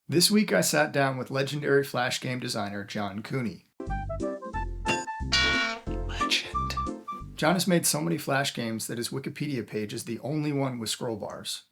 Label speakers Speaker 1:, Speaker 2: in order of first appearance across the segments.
Speaker 1: This week I sat down with legendary Flash game designer John Cooney. Legend. John has made so many Flash games that his Wikipedia page is the only one with scroll bars.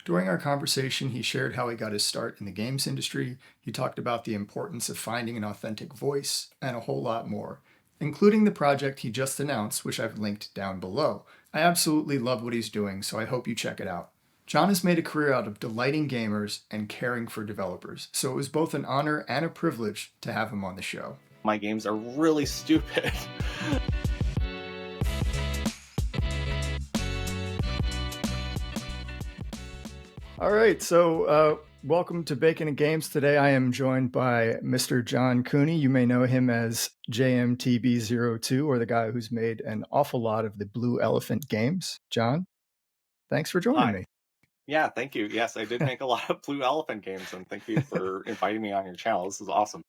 Speaker 1: During our conversation, he shared how he got his start in the games industry. He talked about the importance of finding an authentic voice, and a whole lot more, including the project he just announced, which I've linked down below. I absolutely love what he's doing, so I hope you check it out. John has made a career out of delighting gamers and caring for developers, so it was both an honor and a privilege to have him on the show.
Speaker 2: My games are really stupid.
Speaker 1: All right, so welcome to Bacon and Games. Today I am joined by Mr. John Cooney. You may know him as jmtb02, or the guy who's made an awful lot of the Blue Elephant games. John, thanks for joining me.
Speaker 2: Yeah, thank you. Yes, I did make a lot of Blue Elephant games, and thank you for inviting me on your channel. This is awesome.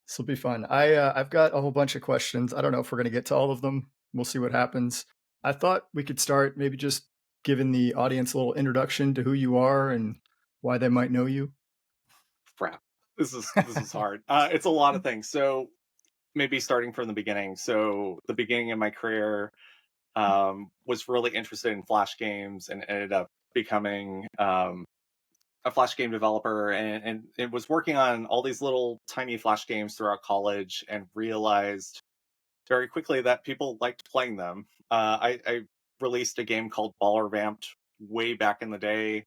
Speaker 1: This will be fun. I've got a whole bunch of questions. I don't know if we're going to get to all of them. We'll see what happens. I thought we could start maybe just giving the audience a little introduction to who you are and why they might know you.
Speaker 2: Crap. This is hard. It's a lot of things. So maybe starting from the beginning. So the beginning of my career was really interested in Flash games and ended up becoming a Flash game developer, and it was working on all these little tiny Flash games throughout college, and realized very quickly that people liked playing them. I released a game called Baller Vamped way back in the day,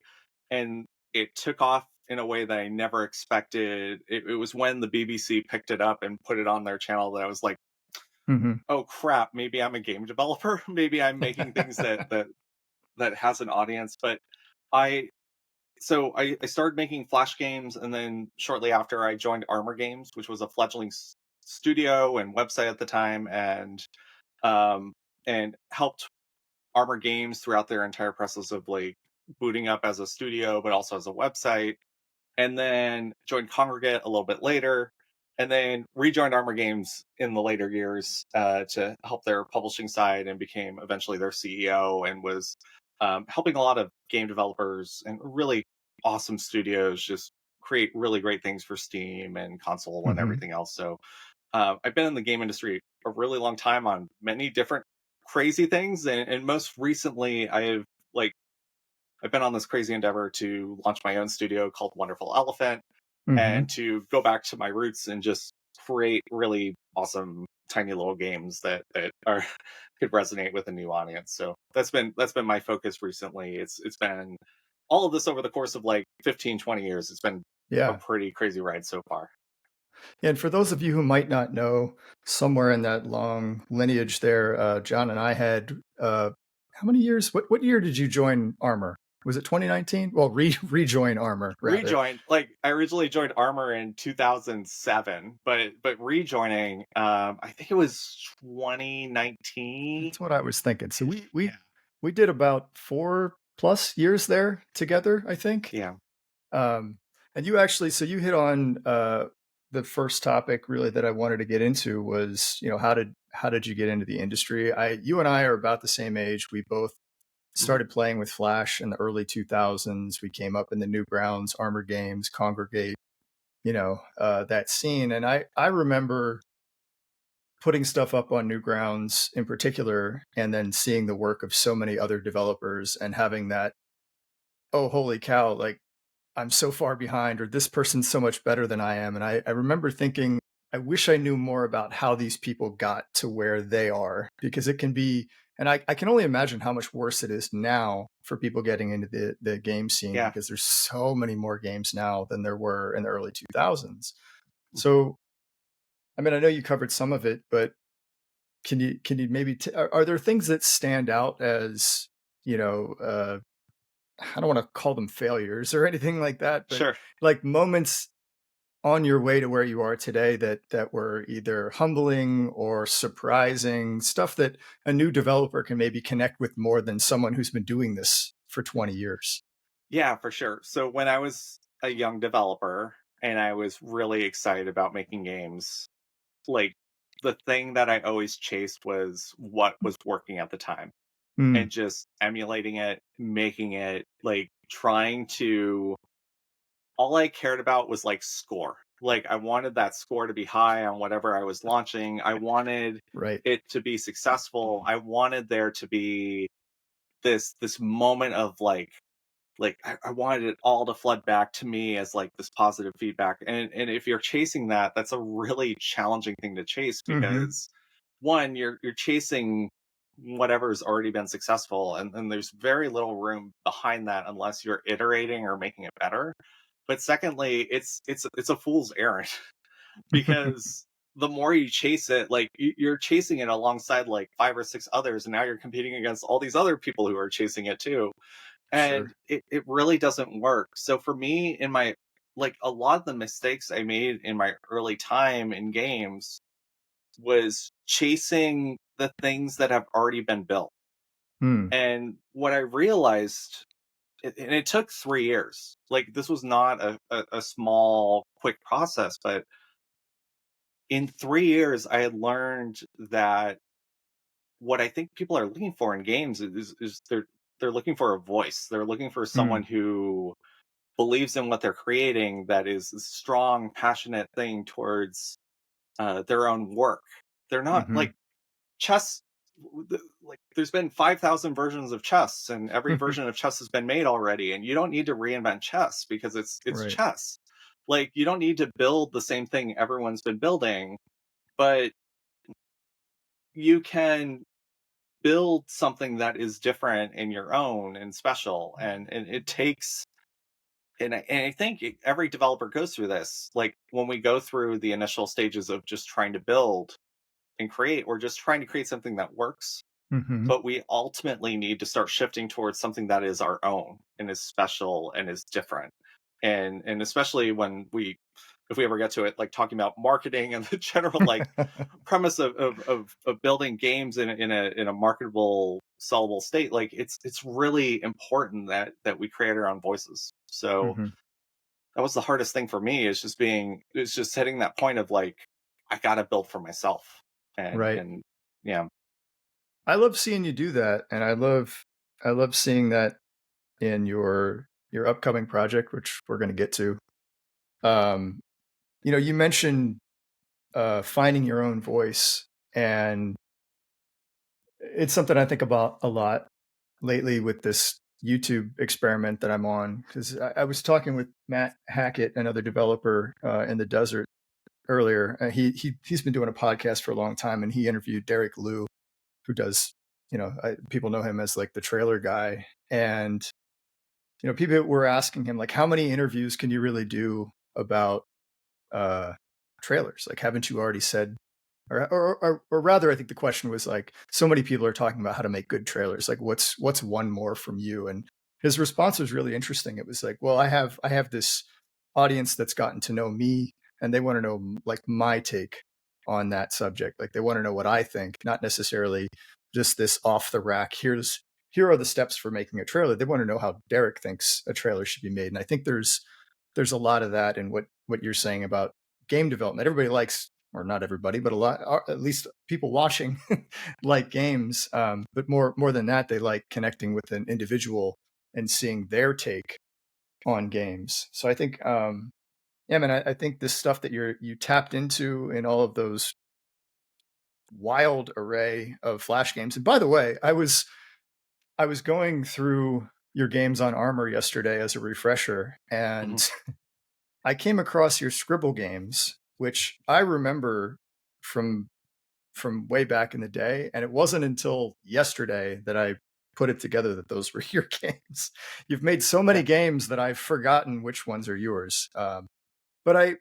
Speaker 2: and it took off in a way that I never expected. It was when the BBC picked it up and put it on their channel that I was like,
Speaker 1: Mm-hmm.
Speaker 2: "Oh crap! Maybe I'm a game developer. Maybe I'm making things that has an audience." But I I started making Flash games, and then shortly after, I joined Armor Games, which was a fledgling studio and website at the time, um, and helped Armor Games throughout their entire process of like booting up as a studio, but also as a website. And then joined Congregate a little bit later, and then rejoined Armor Games in the later years to help their publishing side, and became eventually their CEO, and was helping a lot of game developers and really awesome studios just create really great things for Steam and console and
Speaker 1: Mm-hmm.
Speaker 2: everything else. So I've been in the game industry a really long time on many different crazy things, and most recently like I've been on this crazy endeavor to launch my own studio called Wonderful Elephant,
Speaker 1: Mm-hmm.
Speaker 2: and to go back to my roots and just create really awesome tiny little games that are could resonate with a new audience. So that's been my focus recently. It's been all of this over the course of like 15, 20 years. It's been a
Speaker 1: Yeah.
Speaker 2: pretty crazy ride so far.
Speaker 1: And for those of you who might not know, somewhere in that long lineage there, John and I had how many years? What year did you join Armor? Was it 2019? Well, rejoin Armor rather.
Speaker 2: Rejoined, like I originally joined Armor in 2007, but rejoining I think it was 2019.
Speaker 1: That's what I was thinking. So
Speaker 2: Yeah.
Speaker 1: we did about 4+ years there together, I think.
Speaker 2: Yeah.
Speaker 1: Um, and you actually, so you hit on the first topic really that I wanted to get into was, how did you get into the industry? You and I are about the same age. We both
Speaker 2: Mhm.
Speaker 1: started playing with Flash in the early 2000s. We came up in the Newgrounds, Armor Games, Congregate, that scene. And I remember putting stuff up on Newgrounds in particular, and then seeing the work of so many other developers and having that, oh, holy cow, like I'm so far behind, or this person's so much better than I am. And I remember thinking, I wish I knew more about how these people got to where they are, because it can be, and I can only imagine how much worse it is now for people getting into the game scene,
Speaker 2: Yeah.
Speaker 1: because there's so many more games now than there were in the early 2000s.
Speaker 2: Mhm.
Speaker 1: So, I mean, I know you covered some of it, but can you maybe, are there things that stand out as, you know, I don't want to call them failures or anything like that, but
Speaker 2: Sure.
Speaker 1: like moments on your way to where you are today that were either humbling or surprising, stuff that a new developer can maybe connect with more than someone who's been doing this for 20 years.
Speaker 2: Yeah, for sure. So when I was a young developer and I was really excited about making games, like the thing that I always chased was what was working at the time, and
Speaker 1: Mm,
Speaker 2: just emulating it, making it, like trying to all I cared about was like score. Like I wanted that score to be high on whatever I was launching. I wanted
Speaker 1: Right.
Speaker 2: it to be successful. I wanted there to be this moment of I wanted it all to flood back to me as like this positive feedback. And if you're chasing that, that's a really challenging thing to chase
Speaker 1: Mhm.
Speaker 2: because one, you're chasing whatever's already been successful and there's very little room behind that unless you're iterating or making it better. But secondly, it's a fool's errand because the more you chase it, like you're chasing it alongside like five or six others, and now you're competing against all these other people who are chasing it too, and
Speaker 1: Sure.
Speaker 2: it really doesn't work. So for me, in my like a lot of the mistakes I made in my early time in games was chasing the things that have already been built.
Speaker 1: Mm.
Speaker 2: And what I realized, and it took 3 years. Like this was not a small, quick process, but in 3 years, I had learned that what I think people are looking for in games is they're looking for a voice. They're looking for someone
Speaker 1: Mm.
Speaker 2: who believes in what they're creating, that is a strong, passionate thing towards their own work. They're not
Speaker 1: Mhm.
Speaker 2: like chess. Like there's been 5,000 versions of chess, and every version of chess has been made already. And you don't need to reinvent chess because it's
Speaker 1: Right.
Speaker 2: chess. Like you don't need to build the same thing everyone's been building, but you can build something that is different and your own and special. And it takes and I think every developer goes through this. Like when we go through the initial stages of just trying to build and create, we're just trying to create something that works.
Speaker 1: Mhm.
Speaker 2: But we ultimately need to start shifting towards something that is our own and is special and is different. And especially when we if we ever get to it, like talking about marketing and the general like premise of building games in a marketable sellable state, like it's really important that we create our own voices. So
Speaker 1: Mhm.
Speaker 2: that was the hardest thing for me is it's just hitting that point of like I gotta build for myself.
Speaker 1: Right.
Speaker 2: And yeah.
Speaker 1: I love seeing you do that, and I love seeing that in your upcoming project, which we're gonna get to. Um, you mentioned, finding your own voice, and it's something I think about a lot lately with this YouTube experiment that I'm on, 'cause I was talking with Matt Hackett, another developer, in the desert earlier. He's been doing a podcast for a long time, and he interviewed Derek Liu, who does, people know him as like the trailer guy. And, people were asking him like, how many interviews can you really do about uh, trailers? Like, haven't you already said, or rather, I think the question was like, so many people are talking about how to make good trailers. Like, what's one more from you? And his response was really interesting. It was like, well, I have this audience that's gotten to know me, and they want to know like my take on that subject. Like, they want to know what I think, not necessarily just this off the rack. Here are the steps for making a trailer. They want to know how Derek thinks a trailer should be made. And I think there's a lot of that in what you're saying about game development. Everybody likes, or not everybody, but a lot, or at least people watching, like games. But more than that, they like connecting with an individual and seeing their take on games. So I think, yeah, man, I think this stuff that you tapped into in all of those wild array of Flash games. And by the way, I was going through your games on Armor yesterday as a refresher,
Speaker 2: Mhm.
Speaker 1: and I came across your Scribble games, which I remember from from way back in the day, and it wasn't until yesterday that I put it together that those were your games. You've made so many
Speaker 2: Yeah.
Speaker 1: games that I've forgotten which ones are yours. But I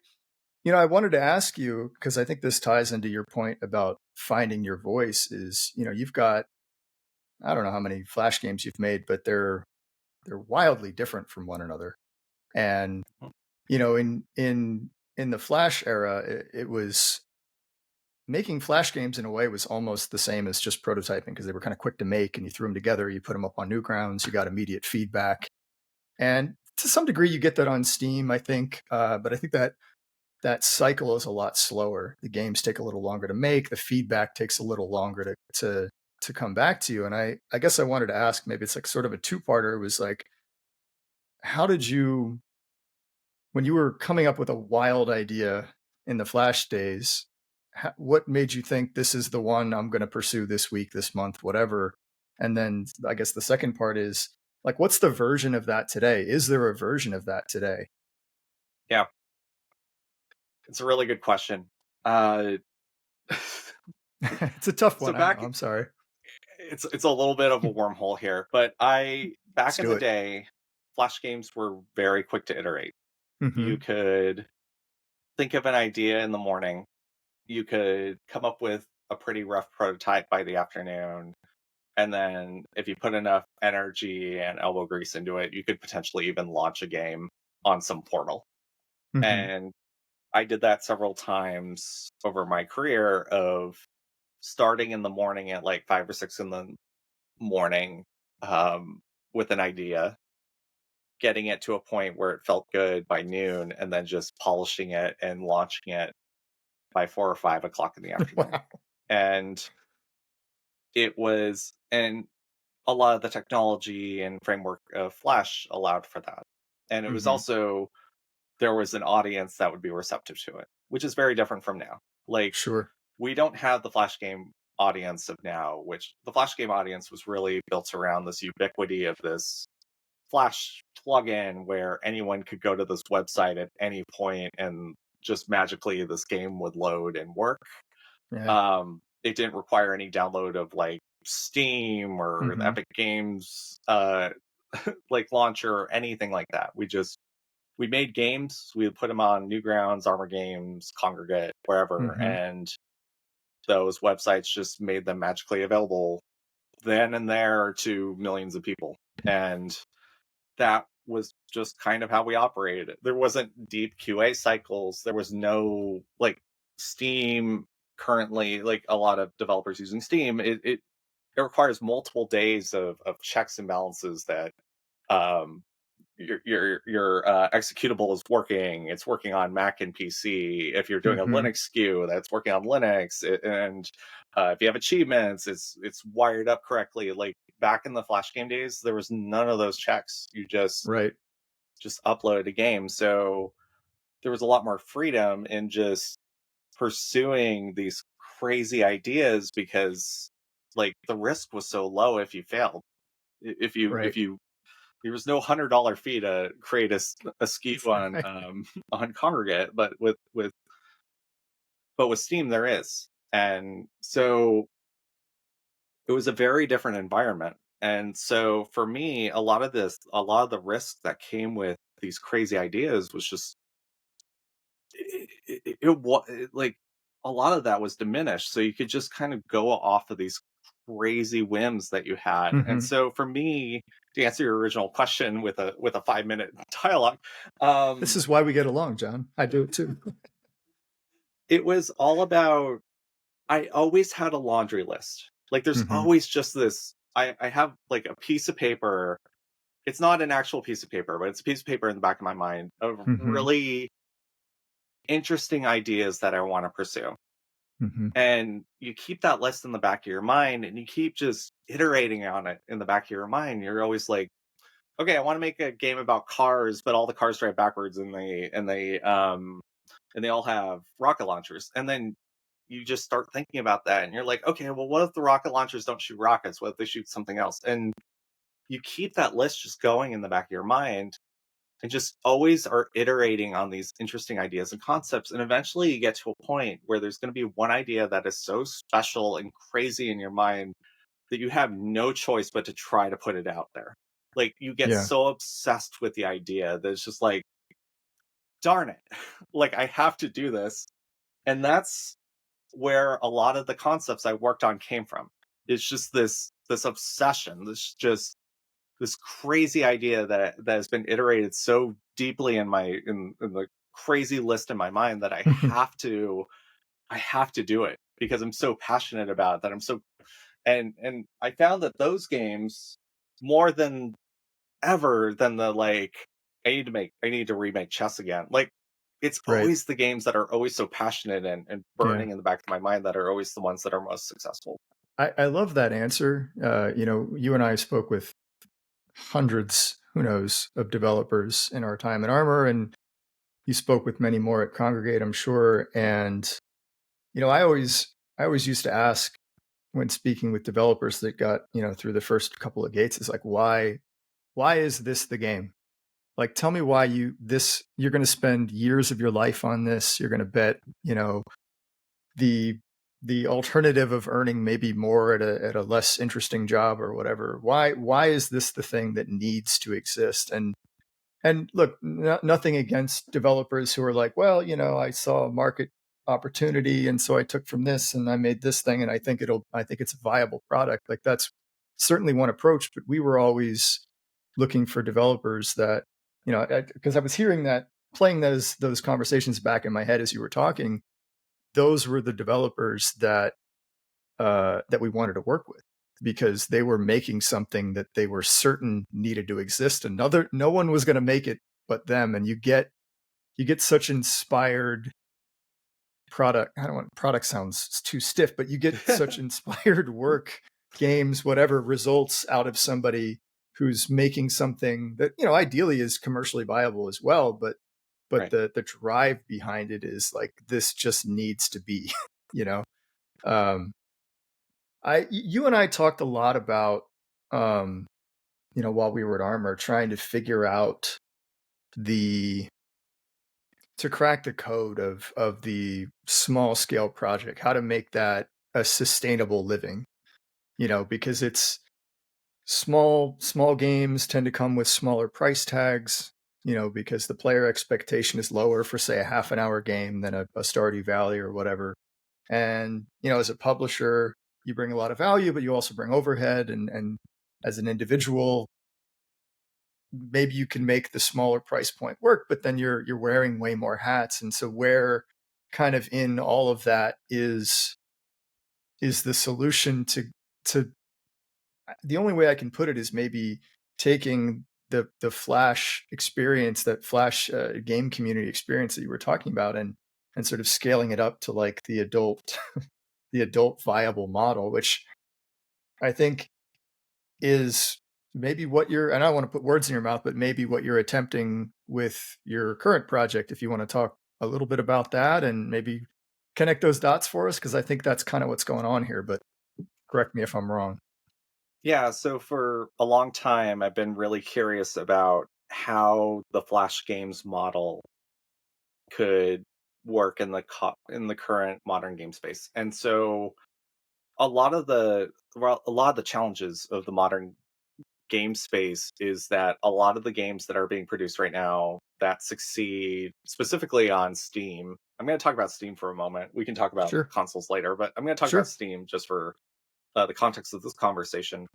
Speaker 1: wanted to ask you, because I think this ties into your point about finding your voice. Is you've got, I don't know how many Flash games you've made, but they're wildly different from one another. And
Speaker 2: Mhm.
Speaker 1: in the Flash era, it was making Flash games in a way was almost the same as just prototyping, because they were kind of quick to make, and you threw them together, you put them up on Newgrounds, you got immediate feedback, and to some degree you get that on Steam, I think. But I think that cycle is a lot slower. The games take a little longer to make. The feedback takes a little longer to come back to you. And I guess I wanted to ask, maybe it's like sort of a two-parter. It was like, how did you When you were coming up with a wild idea in the Flash days, what made you think this is the one I'm going to pursue this week, this month, whatever? And then I guess the second part is like, what's the version of that today? Is there a version of that today?
Speaker 2: Yeah, it's a really good question. Uh,
Speaker 1: It's a tough
Speaker 2: so
Speaker 1: one. I know.
Speaker 2: back,
Speaker 1: I'm sorry.
Speaker 2: it's a little bit of a wormhole here, but I
Speaker 1: Let's
Speaker 2: back in
Speaker 1: do
Speaker 2: the
Speaker 1: it.
Speaker 2: day, Flash games were very quick to iterate. You
Speaker 1: Hmm.
Speaker 2: could think of an idea in the morning. You could come up with a pretty rough prototype by the afternoon. And then if you put enough energy and elbow grease into it, you could potentially even launch a game on some portal.
Speaker 1: Hmm.
Speaker 2: And I did that several times over my career of starting in the morning at like 5 or 6 in the morning with an idea, getting it to a point where it felt good by noon, and then just polishing it and launching it by 4 or 5 o'clock in the afternoon.
Speaker 1: Wow.
Speaker 2: And and a lot of the technology and framework of Flash allowed for that. And it was
Speaker 1: Hmm.
Speaker 2: also, there was an audience that would be receptive to it, which is very different from now. Like,
Speaker 1: Sure.
Speaker 2: we don't have the Flash game audience of now, which the Flash game audience was really built around this ubiquity of this Flash plugin where anyone could go to this website at any point and just magically this game would load and work.
Speaker 1: Yeah.
Speaker 2: It didn't require any download of like Steam or the
Speaker 1: Hmm.
Speaker 2: Epic Games like launcher or anything like that. We made games, we would put them on Newgrounds, Armor Games, Congregate, wherever,
Speaker 1: Hmm.
Speaker 2: and those websites just made them magically available then and there to millions of people. And that was just kind of how we operated. There wasn't deep QA cycles. There was no like Steam currently, like a lot of developers using Steam. It requires multiple days of checks and balances that um, your executable is working. It's working on Mac and PC. If you're doing a
Speaker 1: Hmm.
Speaker 2: Linux SKU, that's working on Linux. And if you have achievements, it's wired up correctly. Like back in the Flash game days, there was none of those checks. You
Speaker 1: Right.
Speaker 2: just uploaded a game, so there was a lot more freedom in just pursuing these crazy ideas because like the risk was so low if you failed. If
Speaker 1: Right.
Speaker 2: you there was no $100 fee to create a SKU on
Speaker 1: Right.
Speaker 2: on Congregate, but with Steam there is. And so it was a very different environment. And so for me, a lot of the risk that came with these crazy ideas was just like a lot of that was diminished. So you could just kind of go off of these crazy whims that you had. And
Speaker 1: Hmm.
Speaker 2: so for me, to answer your original question with a 5 minute dialogue,
Speaker 1: This
Speaker 2: um,
Speaker 1: is why we get along, John. I do it too.
Speaker 2: it was all about, I always had a laundry list. Like there's
Speaker 1: Hmm.
Speaker 2: always just this. I have like a piece of paper. It's not an actual piece of paper, but it's a piece of paper in the back of my mind of
Speaker 1: Hmm.
Speaker 2: really interesting ideas that I want to pursue.
Speaker 1: Hmm.
Speaker 2: And you keep that list in the back of your mind and you keep just iterating on it in the back of your mind. You're always like, okay, I want to make a game about cars, but all the cars drive backwards and they all have rocket launchers. And then you just start thinking about that and you're like, okay, well, what if the rocket launchers don't shoot rockets? What if they shoot something else? And you keep that list just going in the back of your mind and just always are iterating on these interesting ideas and concepts. And eventually you get to a point where there's going to be one idea that is so special and crazy in your mind that you have no choice but to try to put it out there. Like you get
Speaker 1: Yeah.
Speaker 2: so obsessed with the idea that it's just like, darn it, like I have to do this. And that's where a lot of the concepts I worked on came from. It's just this obsession, this crazy idea that has been iterated so deeply in the crazy list in my mind that I have to do it because I'm so passionate about it that I'm so and I found that those games more than ever than the like I need to remake chess again. Like it's
Speaker 1: Right.
Speaker 2: always the games that are always so passionate and
Speaker 1: Yeah.
Speaker 2: burning in the back of my mind that are always the ones that are most successful.
Speaker 1: I love that answer. You and I spoke with hundreds, who knows, of developers in our time in Armor, and you spoke with many more at Congregate, I'm sure. And I always used to ask when speaking with developers that got through the first couple of gates is like, why is this the game? Like, tell me why you're going to spend years of your life on this. You're going to bet the the alternative of earning maybe more at a less interesting job or whatever. Why is this the thing that needs to exist? And look, nothing against developers who are like, well, I saw a market opportunity, and so I took from this and I made this thing, and I think it's a viable product. Like, that's certainly one approach, but we were always looking for developers that, because I was hearing that, playing those conversations back in my head as you were talking. Those were the developers that we wanted to work with, because they were making something that they were certain needed to exist. No one was going to make it but them. And you get such inspired product. I don't want product sounds too stiff, but you get such inspired work, games, whatever, results out of somebody who's making something that, ideally is commercially viable as well. But
Speaker 2: Right.
Speaker 1: the drive behind it is like, this just needs to be, you know. Um, you and I talked a lot about, um, while we were at Armor, trying to figure out the to crack the code of the small scale project, how to make that a sustainable living. Because it's small games tend to come with smaller price tags. Because the player expectation is lower for, say, a half an hour game than a Stardew Valley or whatever. And as a publisher, you bring a lot of value, but you also bring overhead. And as an individual, maybe you can make the smaller price point work, but then you're wearing way more hats. And so, where kind of in all of that is the solution to the only way I can put it is maybe taking the Flash experience, that Flash game community experience that you were talking about, and sort of scaling it up to like the adult the adult viable model, which I think is maybe what you're, and I don't want to put words in your mouth, but maybe what you're attempting with your current project. If you want to talk a little bit about that and maybe connect those dots for us, because I think that's kind of what's going on here, but correct me if I'm wrong.
Speaker 2: Yeah, so for a long time, I've been really curious about how the Flash games model could work in in the current modern game space. And so a lot of the challenges of the modern game space is that a lot of the games that are being produced right now that succeed specifically on Steam. I'm going to talk about Steam for a moment. We can talk about
Speaker 1: Sure.
Speaker 2: consoles later, but I'm going to talk about
Speaker 1: Sure.
Speaker 2: Steam just for the context of this conversation.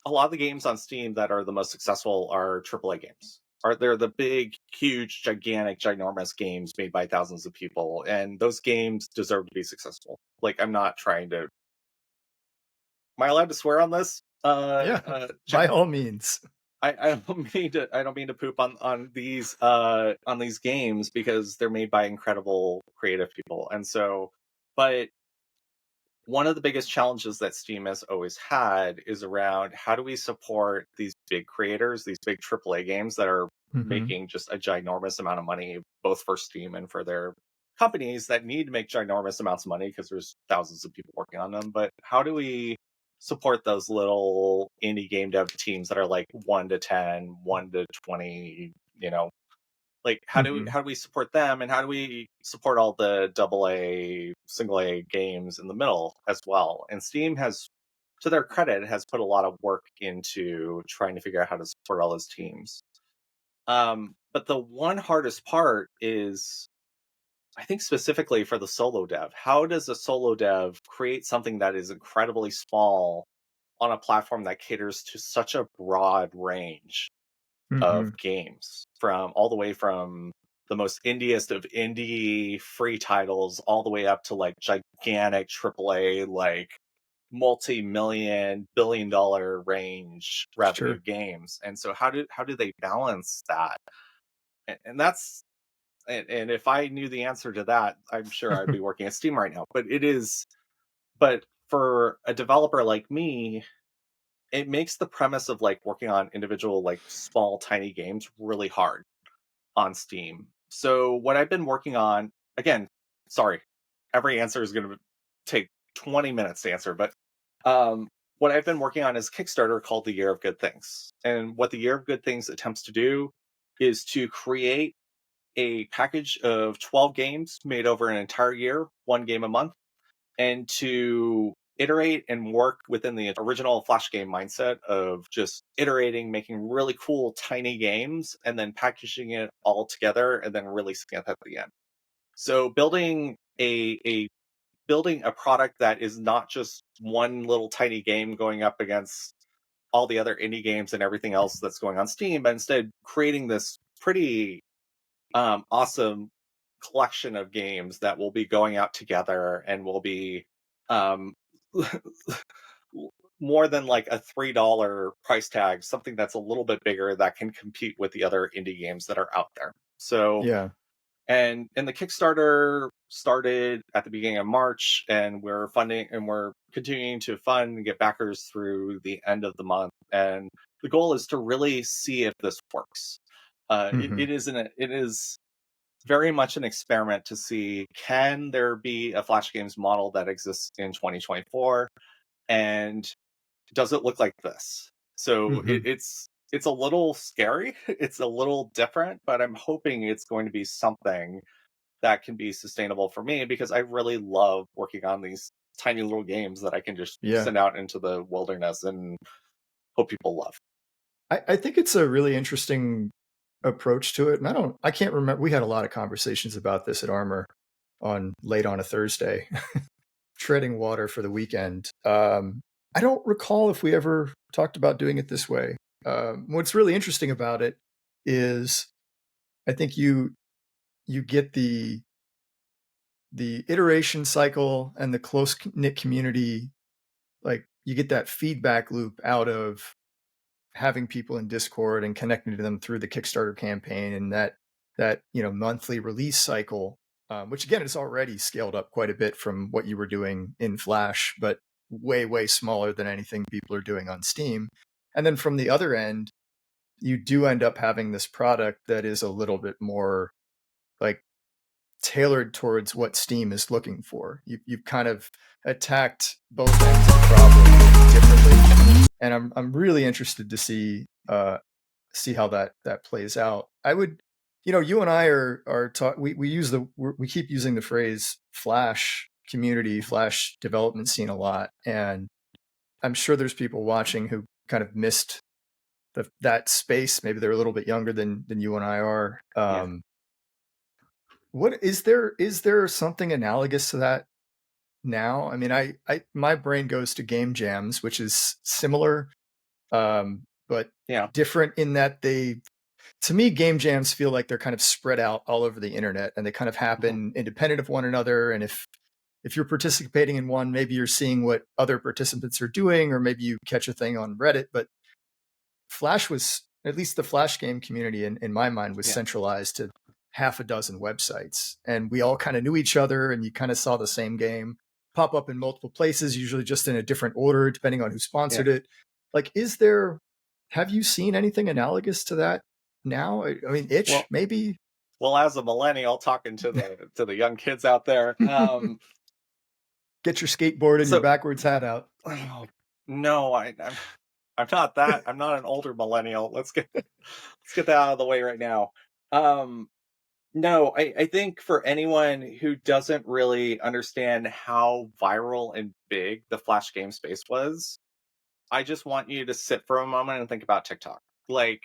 Speaker 2: A lot of the games on Steam that are the most successful are AAA games. They're the big, huge, gigantic, ginormous games made by thousands of people, and those games deserve to be successful. Like, I'm not trying to. Am I allowed to swear on this?
Speaker 1: Yeah. By all means.
Speaker 2: I don't mean to. I don't mean to poop on these games because they're made by incredible creative people, and so. But one of the biggest challenges that Steam has always had is around how do we support these big creators, these big AAA games that are
Speaker 1: Hmm.
Speaker 2: making just a ginormous amount of money, both for Steam and for their companies that need to make ginormous amounts of money because there's thousands of people working on them. But how do we support those little indie game dev teams that are like 1 to 10, 1 to 20, like
Speaker 1: Hmm.
Speaker 2: how do we support them, and how do we support all the double A, single A games in the middle as well? And Steam has, to their credit, has put a lot of work into trying to figure out how to support all those teams. But the one hardest part is, I think, specifically for the solo dev. How does a solo dev create something that is incredibly small on a platform that caters to such a broad range
Speaker 1: Hmm.
Speaker 2: of games, from all the way from the most indiest of indie free titles all the way up to like gigantic AAA, like multi-million billion-dollar range revenue
Speaker 1: Sure.
Speaker 2: games. And so how do they balance that? And that's, and if I knew the answer to that, I'm sure I'd be working at Steam right now. But for a developer like me, it makes the premise of like working on individual, like small tiny games really hard on Steam. So what I've been working on, again, sorry, every answer is going to take 20 minutes to answer, but um, what I've been working on is Kickstarter called the Year of Good Things. And what the Year of Good Things attempts to do is to create a package of 12 games made over an entire year, one game a month, and to iterate and work within the original Flash game mindset of just iterating, making really cool, tiny games, and then packaging it all together and then releasing it at the end. So building a product that is not just one little tiny game going up against all the other indie games and everything else that's going on Steam, but instead creating this pretty awesome collection of games that will be going out together and will be um, more than like a $3 price tag, something that's a little bit bigger that can compete with the other indie games that are out there. So,
Speaker 1: Yeah.
Speaker 2: and the Kickstarter started at the beginning of March, and we're funding and we're continuing to fund and get backers through the end of the month. And the goal is to really see if this works.
Speaker 1: Hmm.
Speaker 2: It is very much an experiment to see, can there be a Flash games model that exists in 2024, and does it look like this? So
Speaker 1: Hmm.
Speaker 2: it's a little scary, it's a little different, but I'm hoping it's going to be something that can be sustainable for me, because I really love working on these tiny little games that I can just
Speaker 1: Yeah.
Speaker 2: send out into the wilderness and hope people love.
Speaker 1: I think it's a really interesting approach to it. And I can't remember. We had a lot of conversations about this at Armor on late on a Thursday, treading water for the weekend. I don't recall if we ever talked about doing it this way. What's really interesting about it is I think you get the iteration cycle and the close knit community. Like you get that feedback loop out of having people in Discord and connecting to them through the Kickstarter campaign, and that monthly release cycle, which again is already scaled up quite a bit from what you were doing in Flash, but way smaller than anything people are doing on Steam. And then from the other end, you do end up having this product that is a little bit more like tailored towards what Steam is looking for. You've kind of attacked both ends of the problem differently, and I'm really interested to see how that plays out. I would, you and I are talk. We keep using the phrase Flash community,
Speaker 2: Mhm.
Speaker 1: Flash development scene a lot, and I'm sure there's people watching who kind of missed that space. Maybe they're a little bit younger than you and I are.
Speaker 2: Yeah,
Speaker 1: What is there something analogous to that now? I mean, I my brain goes to game jams, which is similar, but
Speaker 2: yeah,
Speaker 1: different in that to me, game jams feel like they're kind of spread out all over the internet, and they kind of
Speaker 2: mhm,
Speaker 1: happen independent of one another. And if you're participating in one, maybe you're seeing what other participants are doing, or maybe you catch a thing on Reddit. But Flash was, at least the Flash game community in my mind, was
Speaker 2: yeah,
Speaker 1: centralized to half a dozen websites. And we all kind of knew each other, and you kind of saw the same game pop up in multiple places, usually just in a different order, depending on who
Speaker 2: yeah.
Speaker 1: sponsored it. Like, have you seen anything analogous to that now? I mean, Itch,
Speaker 2: Well,
Speaker 1: maybe?
Speaker 2: well, as a millennial talking to the young kids out there,
Speaker 1: Get your skateboard and your
Speaker 2: so
Speaker 1: backwards hat out.
Speaker 2: oh, no, I'm not that. I'm not an older millennial. Let's get that out of the way right now. Um, no, I think for anyone who doesn't really understand how viral and big the Flash game space was, I just want you to sit for a moment and think about TikTok. Like,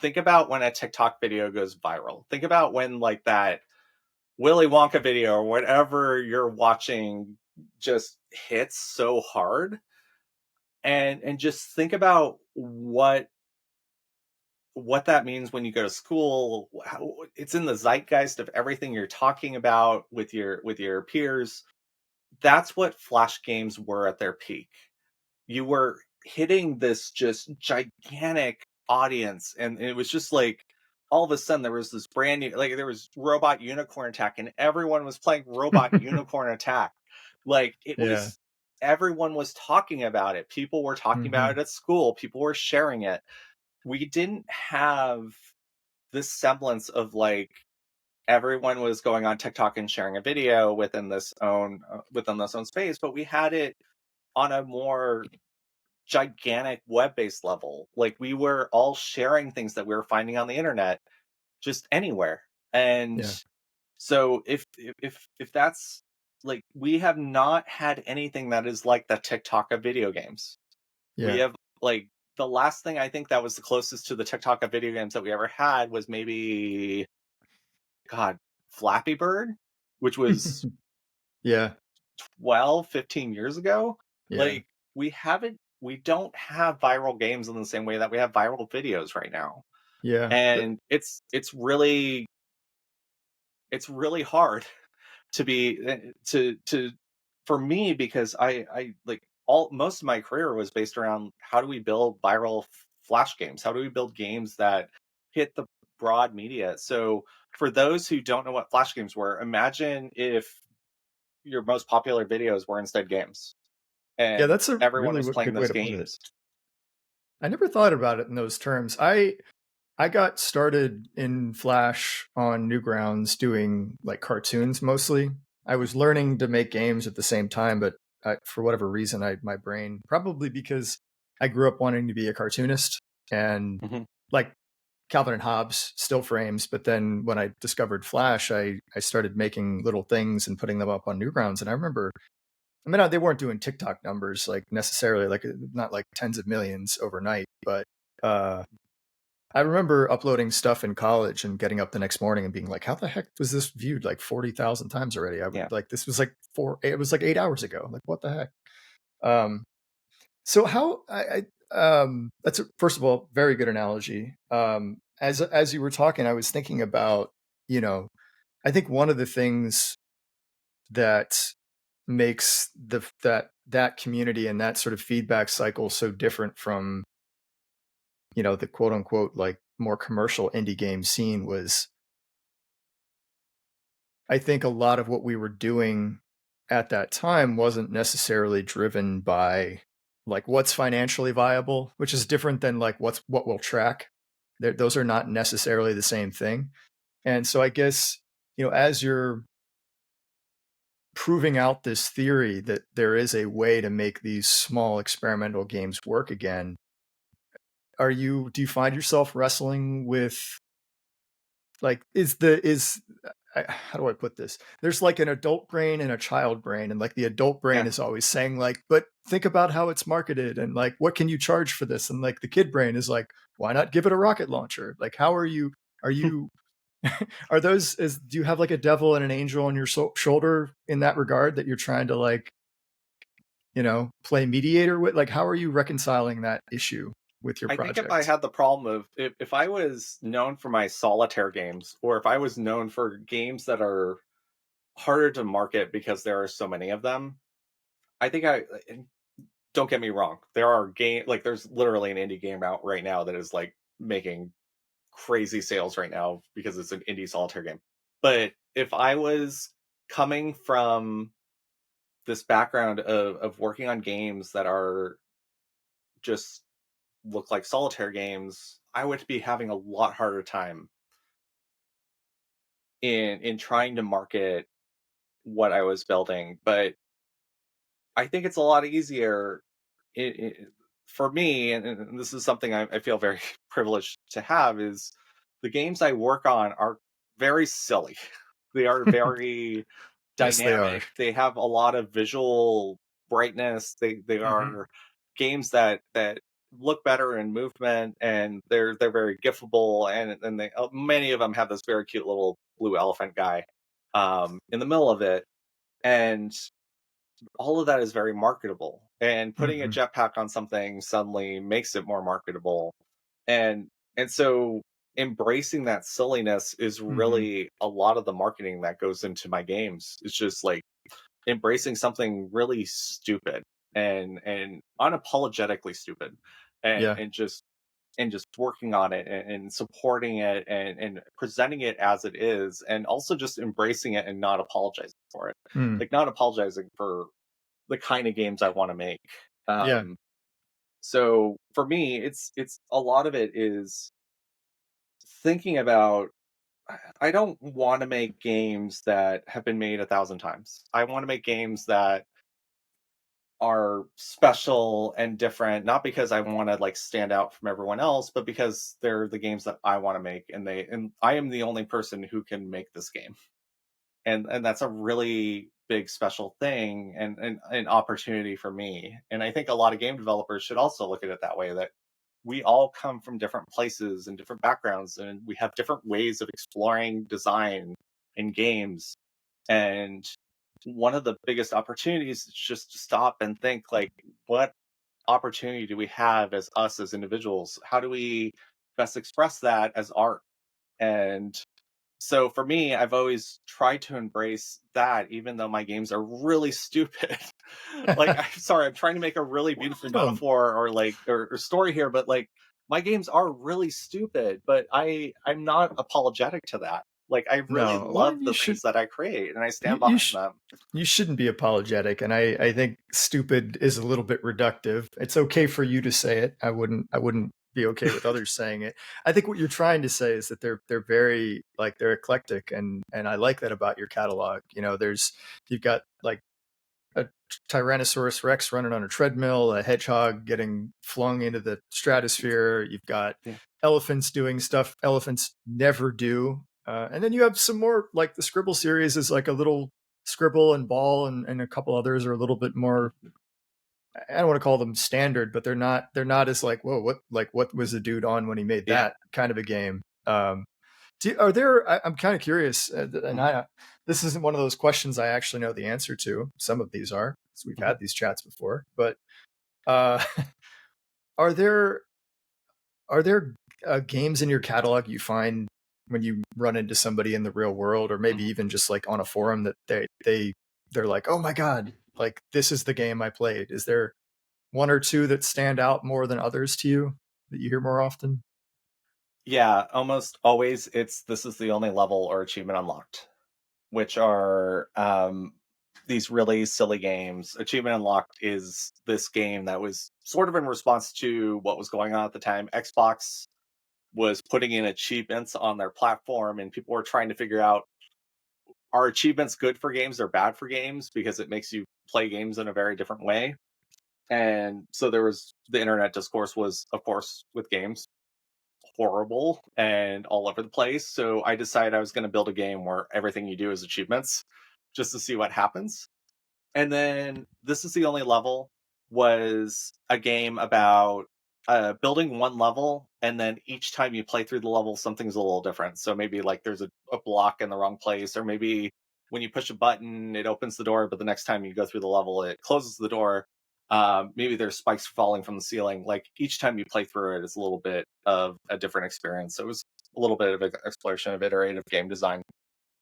Speaker 2: think about when a TikTok video goes viral. Think about when like that Willy Wonka video or whatever you're watching just hits so hard, and just think about what that means when you go to school. How it's in the zeitgeist of everything you're talking about with your peers. That's what Flash games were at their peak. You were hitting this just gigantic audience, and it was just like all of a sudden there was this brand new, like there was Robot Unicorn Attack, and everyone was playing Robot Unicorn Attack. Like it
Speaker 1: Yeah.
Speaker 2: was, everyone was talking about it. People were talking about
Speaker 1: Hmm.
Speaker 2: it at school. People were sharing it. We didn't have this semblance of like everyone was going on TikTok and sharing a video within this own space, but we had it on a more gigantic web-based level. Like we were all sharing things that we were finding on the internet just anywhere. And
Speaker 1: Yeah.
Speaker 2: so if that's like, we have not had anything that is like the TikTok of video games. We
Speaker 1: Yeah.
Speaker 2: have like the last thing I think that was the closest to the TikTok of video games that we ever had was maybe, God, Flappy Bird, which was
Speaker 1: Yeah.
Speaker 2: 12, 15 years ago.
Speaker 1: Yeah.
Speaker 2: Like we don't have viral games in the same way that we have viral videos right now.
Speaker 1: Yeah.
Speaker 2: And it's really hard to be to for me, because I like all most of my career was based around how do we build viral flash games? How do we build games that hit the broad media? So for those who don't know what flash games were, imagine if your most popular videos were instead games
Speaker 1: Yeah,
Speaker 2: and
Speaker 1: that's a
Speaker 2: everyone
Speaker 1: really
Speaker 2: was playing
Speaker 1: good way
Speaker 2: those
Speaker 1: to put it.
Speaker 2: games.
Speaker 1: I never thought about it in those terms. I got started in Flash on Newgrounds doing like cartoons mostly. I was learning to make games at the same time, but for whatever reason, my brain, probably because I grew up wanting to be a cartoonist and
Speaker 2: Hmm.
Speaker 1: like Calvin and Hobbes still frames. But then when I discovered Flash, I started making little things and putting them up on Newgrounds. And I remember, I mean, they weren't doing TikTok numbers like necessarily, like not like tens of millions overnight, but uh, I remember uploading stuff in college and getting up the next morning and being like, "How the heck was this viewed like 40,000 times already?" I would
Speaker 2: Yeah.
Speaker 1: like this was like it was like 8 hours ago. Like what the heck? Um, so how that's first of all very good analogy. As you were talking, I was thinking about, you know, I think one of the things that makes that community and that sort of feedback cycle so different from, you know, the quote unquote like more commercial indie game scene was, I think a lot of what we were doing at that time wasn't necessarily driven by like what's financially viable, which is different than like what will track. Those are not necessarily the same thing. And so I guess, you know, as you're proving out this theory that there is a way to make these small experimental games work again, do you find yourself wrestling with like how do I put this? There's like an adult brain and a child brain, and like the adult brain
Speaker 2: Yeah.
Speaker 1: is always saying like, but think about how it's marketed and like what can you charge for this? And like the kid brain is like, why not give it a rocket launcher? Like how are you are those is do you have like a devil and an angel on your shoulder in that regard that you're trying to like, you know, play mediator with? Like how are you reconciling that issue with your
Speaker 2: I think if I
Speaker 1: projects?
Speaker 2: had the problem of if I was known for my solitaire games, or if I was known for games that are harder to market because there are so many of them, I think and don't get me wrong, there are there's literally an indie game out right now that is like making crazy sales right now because it's an indie solitaire game. But if I was coming from this background of working on games that are just look like solitaire games, I would be having a lot harder time in trying to market what I was building. But I think it's a lot easier i for me, and this is something I feel very privileged to have, is the games I work on are very silly. They are very
Speaker 1: Yes, they are.
Speaker 2: dynamic. They have a lot of visual brightness. They
Speaker 1: Hmm.
Speaker 2: are games that look better in movement, and they're very gifable, and they many of them have this very cute little blue elephant guy in the middle of it, and all of that is very marketable. And putting a
Speaker 1: Hmm.
Speaker 2: jetpack on something suddenly makes it more marketable, and so embracing that silliness is
Speaker 1: Hmm.
Speaker 2: really a lot of the marketing that goes into my games. It's just like embracing something really stupid and unapologetically stupid,
Speaker 1: Yeah.
Speaker 2: and just working on it, and supporting it, and presenting it as it is, and also just embracing it and not apologizing for it,
Speaker 1: Mm.
Speaker 2: like not apologizing for the kind of games I want to make.
Speaker 1: Yeah.
Speaker 2: So for me, it's a lot of it is thinking about I don't want to make games that have been made 1,000 times. I want to make games that are special and different, not because I want to like stand out from everyone else, but because they're the games that I want to make, and I am the only person who can make this game, and that's a really big special thing and an opportunity for me. And I think a lot of game developers should also look at it that way, that we all come from different places and different backgrounds, and we have different ways of exploring design in games. And one of the biggest opportunities is just to stop and think, like, what opportunity do we have as us as individuals? How do we best express that as art? And so for me, I've always tried to embrace that, even though my games are really stupid. Like, I'm sorry, I'm trying to make a really
Speaker 1: Well,
Speaker 2: beautiful
Speaker 1: I don't
Speaker 2: metaphor or like or story here, but like my games are really stupid, but I'm not apologetic to that. Like, I really
Speaker 1: know. Well,
Speaker 2: love the things that I create and I
Speaker 1: you,
Speaker 2: stand
Speaker 1: you,
Speaker 2: behind
Speaker 1: sh-
Speaker 2: them.
Speaker 1: you shouldn't be apologetic, and I think stupid is a little bit reductive. It's okay for you to say it. I wouldn't be okay with others saying it. I think what you're trying to say is that they're very like they're eclectic, and I like that about your catalog. You know, you've got like a Tyrannosaurus Rex running on a treadmill, a hedgehog getting flung into the stratosphere. You've got
Speaker 2: Yeah.
Speaker 1: elephants doing stuff elephants never do. And then you have some more, like the Scribble series is like a little Scribble and Ball, and a couple others are a little bit more. I don't want to call them standard, but they're not as like, whoa, what was the dude on when he made
Speaker 2: Yeah.
Speaker 1: that kind of a game. Are there? I'm kind of curious, and
Speaker 2: Mhm,
Speaker 1: this isn't one of those questions I actually know the answer to. Some of these are, because we've
Speaker 2: mhm,
Speaker 1: had these chats before. But uh, are there are there games in your catalog you find when you run into somebody in the real world, or maybe
Speaker 2: mhm.
Speaker 1: even just like on a forum, that they're like, oh my god, like this is the game I played? Is there one or two that stand out more than others to you that you hear more often?
Speaker 2: Yeah, almost always it's this is the only level or achievement unlocked, which are these really silly games. Achievement Unlocked is this game that was sort of in response to what was going on at the time. Xbox was putting in achievements on their platform, and people were trying to figure out, are achievements good for games or bad for games, because it makes you play games in a very different way. And so there was the internet discourse was, of course, with games horrible and all over the place. So I decided I was going to build a game where everything you do is achievements, just to see what happens. And then This is the only level was a game about building one level, and then each time you play through the level, something's a little different. So maybe like there's a block in the wrong place, or maybe when you push a button, it opens the door, but the next time you go through the level, it closes the door. Maybe there's spikes falling from the ceiling. Like each time you play through it, it's a little bit of a different experience. So it was a little bit of an exploration of iterative game design.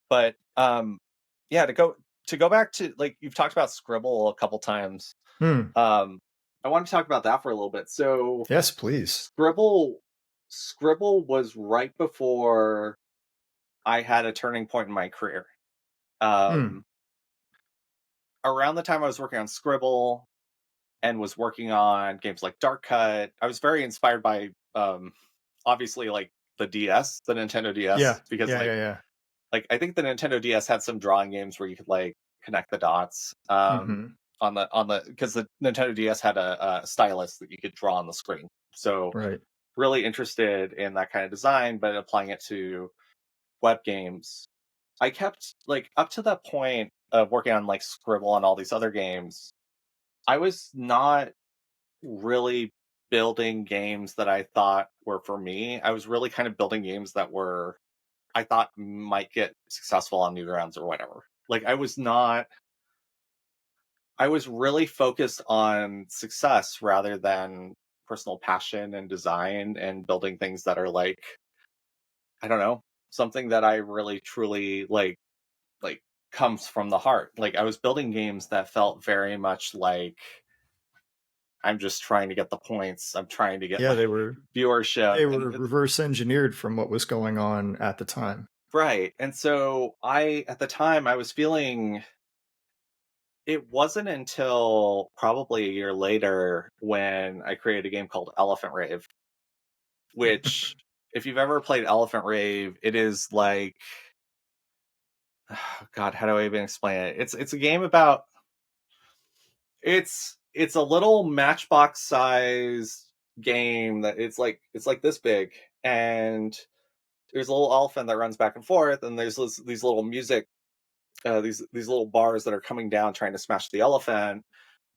Speaker 2: But yeah, to go back to, like, you've talked about Scribble a couple times.
Speaker 1: Hmm.
Speaker 2: Um, I want to talk about that for a little bit. So
Speaker 1: Yes, please.
Speaker 2: Scribble was right before I had a turning point in my career.
Speaker 1: Hmm.
Speaker 2: Um, Around the time I was working on Scribble and was working on games like Dark Cut, I was very inspired by obviously like the DS, the Nintendo
Speaker 1: Yeah.
Speaker 2: DS, because
Speaker 1: Yeah. Yeah. Yeah.
Speaker 2: I think the Nintendo DS had some drawing games where you could like connect the dots
Speaker 1: Hmm.
Speaker 2: on the because the Nintendo DS had a stylus that you could draw on the screen. So
Speaker 1: Right.
Speaker 2: really interested in that kind of design, but applying it to web games. I kept like up to that point of working on like Scribble and all these other games. I was not really building games that I thought were for me. I was really kind of building games that were I thought might get successful on Newgrounds or whatever. Like I was really focused on success rather than personal passion and design and building things that are like, I don't know, something that I really truly like comes from the heart. Like I was building games that felt very much like I'm just trying to get the points. I'm trying to get
Speaker 1: Yeah,
Speaker 2: like
Speaker 1: they
Speaker 2: viewership and
Speaker 1: were reverse engineered from what was going on at the time.
Speaker 2: right. And so I at the time I was feeling it wasn't until probably a year later when I created a game called Elephant Rave, which if you've ever played Elephant Rave, it is like, God, how do I even explain it? It's a game about, it's a little Matchbox size game that it's like this big, and there's a little elephant that runs back and forth, and there's these little music, these little bars that are coming down trying to smash the elephant.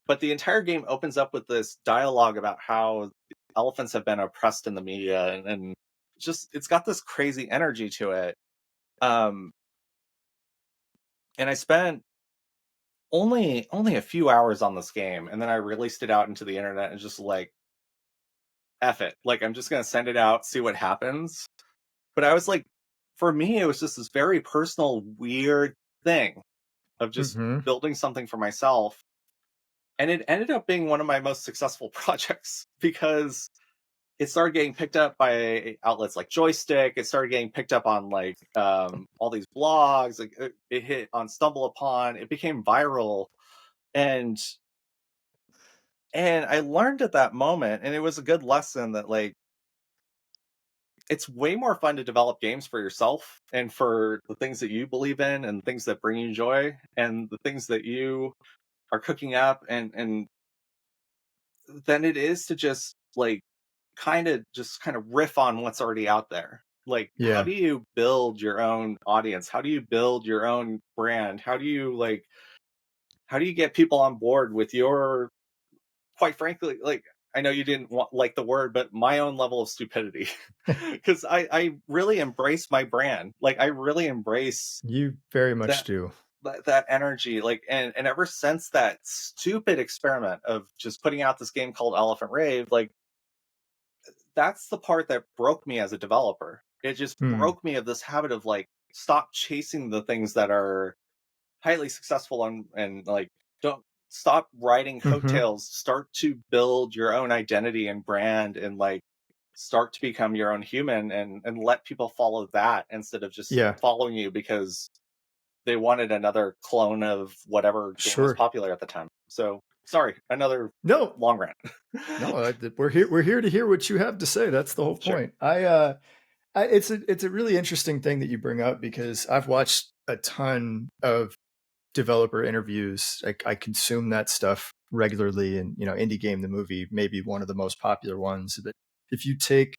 Speaker 2: But the entire game opens up with this dialogue about how elephants have been oppressed in the media, and just it's got this crazy energy to it. Um, and I spent only a few hours on this game, and then I released it out into the internet and just like, F it. Like, I'm just gonna send it out, see what happens. But I was like, for me, it was just this very personal, weird thing of just
Speaker 1: Hmm.
Speaker 2: building something for myself. And it ended up being one of my most successful projects because it started getting picked up by outlets like Joystick. It started getting picked up on like all these blogs. Like it hit on Stumble Upon. It became viral, and I learned at that moment, and it was a good lesson that like it's way more fun to develop games for yourself and for the things that you believe in and things that bring you joy and the things that you are cooking up, and than it is to just like kind of riff on what's already out there. Like, how
Speaker 1: Yeah.
Speaker 2: do you build your own audience? How do you build your own brand? How do you get people on board with your, quite frankly, like, I know you didn't want like the word, but my own level of stupidity. Because I really embrace my brand. Like, I really embrace
Speaker 1: You very much
Speaker 2: that
Speaker 1: do.
Speaker 2: that energy. Like, and ever since that stupid experiment of just putting out this game called Elephant Rave, like, that's the part that broke me as a developer. It just
Speaker 1: Hmm.
Speaker 2: broke me of this habit of like, stop chasing the things that are highly successful, and like, don't stop riding
Speaker 1: Hmm.
Speaker 2: coattails. Start to build your own identity and brand, and like start to become your own human, and let people follow that instead of just
Speaker 1: Yeah.
Speaker 2: following you because they wanted another clone of whatever game was
Speaker 1: Sure.
Speaker 2: popular at the time. So sorry, another
Speaker 1: No,
Speaker 2: long rant.
Speaker 1: no, we're here. We're here to hear what you have to say. That's the whole
Speaker 2: Sure.
Speaker 1: point. It's a really interesting thing that you bring up because I've watched a ton of developer interviews. I consume that stuff regularly, and Indie Game the movie may be one of the most popular ones. But if you take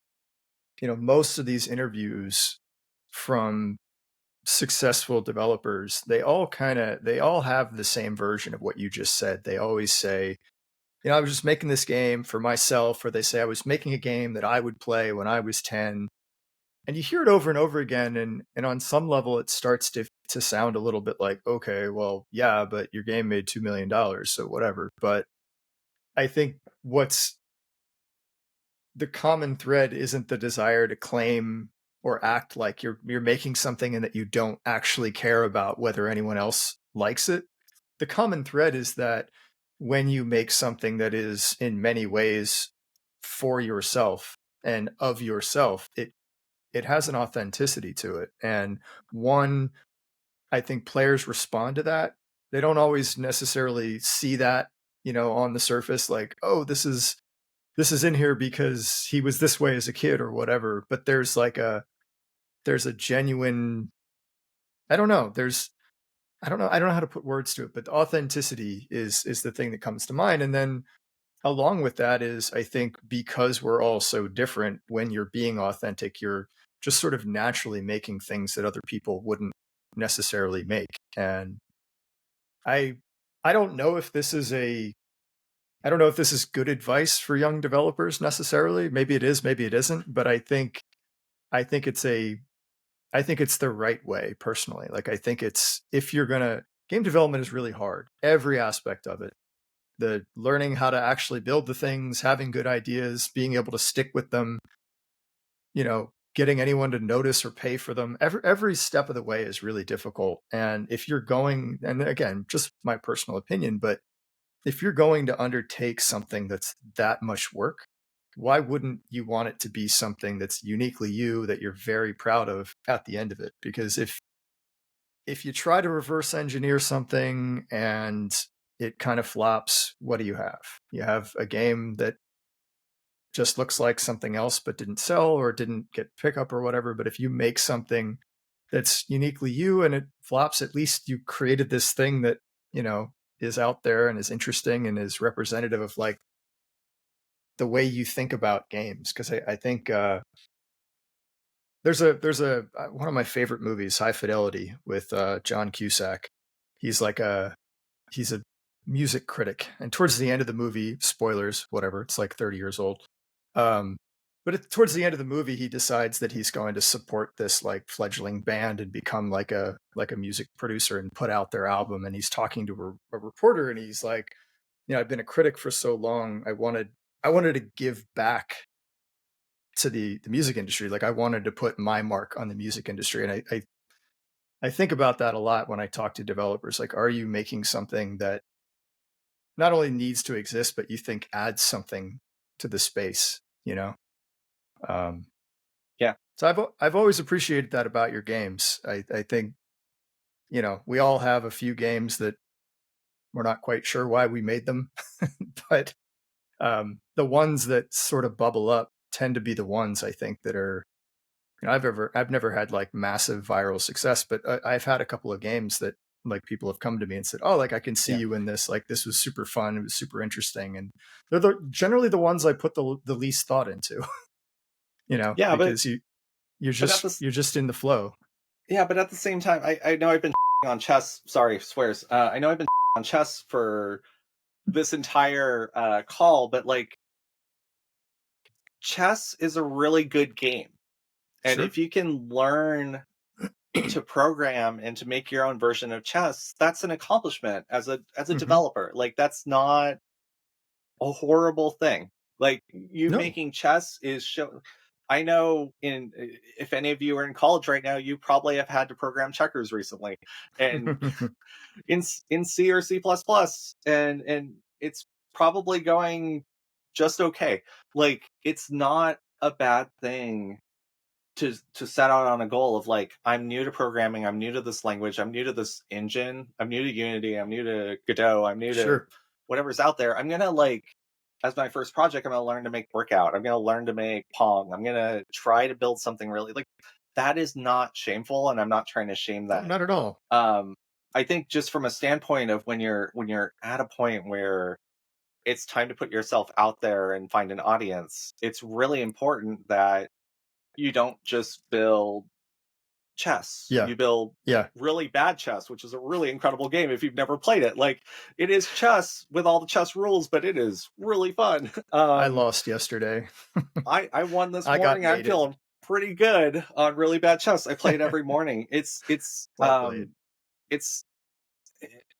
Speaker 1: most of these interviews from successful developers, they all have the same version of what you just said. They always say, I was just making this game for myself, or they say I was making a game that I would play when I was 10. And you hear it over and over again, and on some level it starts to sound a little bit like, okay, well, yeah, but your game made $2 million, so whatever. But I think what's the common thread isn't the desire to claim or act like you're making something and that you don't actually care about whether anyone else likes it. The common thread is that when you make something that is in many ways for yourself and of yourself, it has an authenticity to it. And one, I think players respond to that. They don't always necessarily see that, on the surface, like, oh, this is in here because he was this way as a kid or whatever. But there's a genuine, I don't know, I don't know how to put words to it, but the authenticity is the thing that comes to mind. And then along with that is, I think, because we're all so different, when you're being authentic, you're just sort of naturally making things that other people wouldn't necessarily make. And I I don't know if this is a I don't know if this is good advice for young developers necessarily. Maybe it is, maybe it isn't, but I think it's a I think it's the right way personally. Like, I think it's, if you're going to, game development is really hard. Every aspect of it. The learning how to actually build the things, having good ideas, being able to stick with them, getting anyone to notice or pay for them. Every step of the way is really difficult. And if you're going, and again, just my personal opinion, but if you're going to undertake something that's that much work, why wouldn't you want it to be something that's uniquely you, that you're very proud of at the end of it? Because if you try to reverse engineer something and it kind of flops, what do you have? You have a game that just looks like something else but didn't sell or didn't get pickup or whatever. But if you make something that's uniquely you and it flops, at least you created this thing that, you know, is out there and is interesting and is representative of like the way you think about games. Because I think there's a one of my favorite movies, High Fidelity, with John Cusack. He's like he's a music critic, and towards the end of the movie, spoilers, whatever, it's like 30 years old. Um, but towards the end of the movie, he decides that he's going to support this like fledgling band and become like a music producer and put out their album. And he's talking to a reporter, and he's like, you know, I've been a critic for so long. I wanted to give back to the music industry. Like I wanted to put my mark on the music industry. And I think about that a lot when I talk to developers. Like, are you making something that not only needs to exist, but you think adds something to the space, you know? Um,
Speaker 2: Yeah.
Speaker 1: so I've always appreciated that about your games. I think, you know, we all have a few games that we're not quite sure why we made them, but the ones that sort of bubble up tend to be the ones I think that are, you know, I've never had like massive viral success, but I've had a couple of games that like people have come to me and said, "Oh, like I can see
Speaker 2: Yeah.
Speaker 1: you in this. Like this was super fun. It was super interesting." And they're generally the ones I put the least thought into, you know,
Speaker 2: Yeah,
Speaker 1: because you're
Speaker 2: but at
Speaker 1: just you're just in the flow.
Speaker 2: but at the same time, I know I've been on chess. Sorry, swears. I know I've been on chess for this entire call, but like chess is a really good game, and
Speaker 1: Sure.
Speaker 2: if you can learn to program and to make your own version of chess, that's an accomplishment as a
Speaker 1: Hmm.
Speaker 2: developer. Like that's not a horrible thing. Like you
Speaker 1: No.
Speaker 2: making chess is show. I know in if any of you are in college right now, you probably have had to program checkers recently, and in C or C plus plus, and it's probably going just okay. Like it's not a bad thing to set out on a goal of like I'm new to programming, I'm new to this language, I'm new to this engine, I'm new to Unity, I'm new to Godot, I'm new to
Speaker 1: Sure.
Speaker 2: whatever's out there. I'm gonna like as my first project, I'm gonna learn to make Breakout. I'm gonna learn to make Pong. I'm gonna try to build something really like that is not shameful, and I'm not trying to shame
Speaker 1: No,
Speaker 2: that.
Speaker 1: not at all.
Speaker 2: Um, I think just from a standpoint of when you're at a point where it's time to put yourself out there and find an audience, it's really important that you don't just build chess.
Speaker 1: Yeah.
Speaker 2: You build
Speaker 1: Yeah.
Speaker 2: really bad chess, which is a really incredible game if you've never played it. Like it is chess with all the chess rules, but it is really fun.
Speaker 1: I lost yesterday.
Speaker 2: I won this
Speaker 1: I got
Speaker 2: morning. I'm
Speaker 1: mated.
Speaker 2: feeling pretty good on really bad chess. I play it every morning.
Speaker 1: Well played.
Speaker 2: It's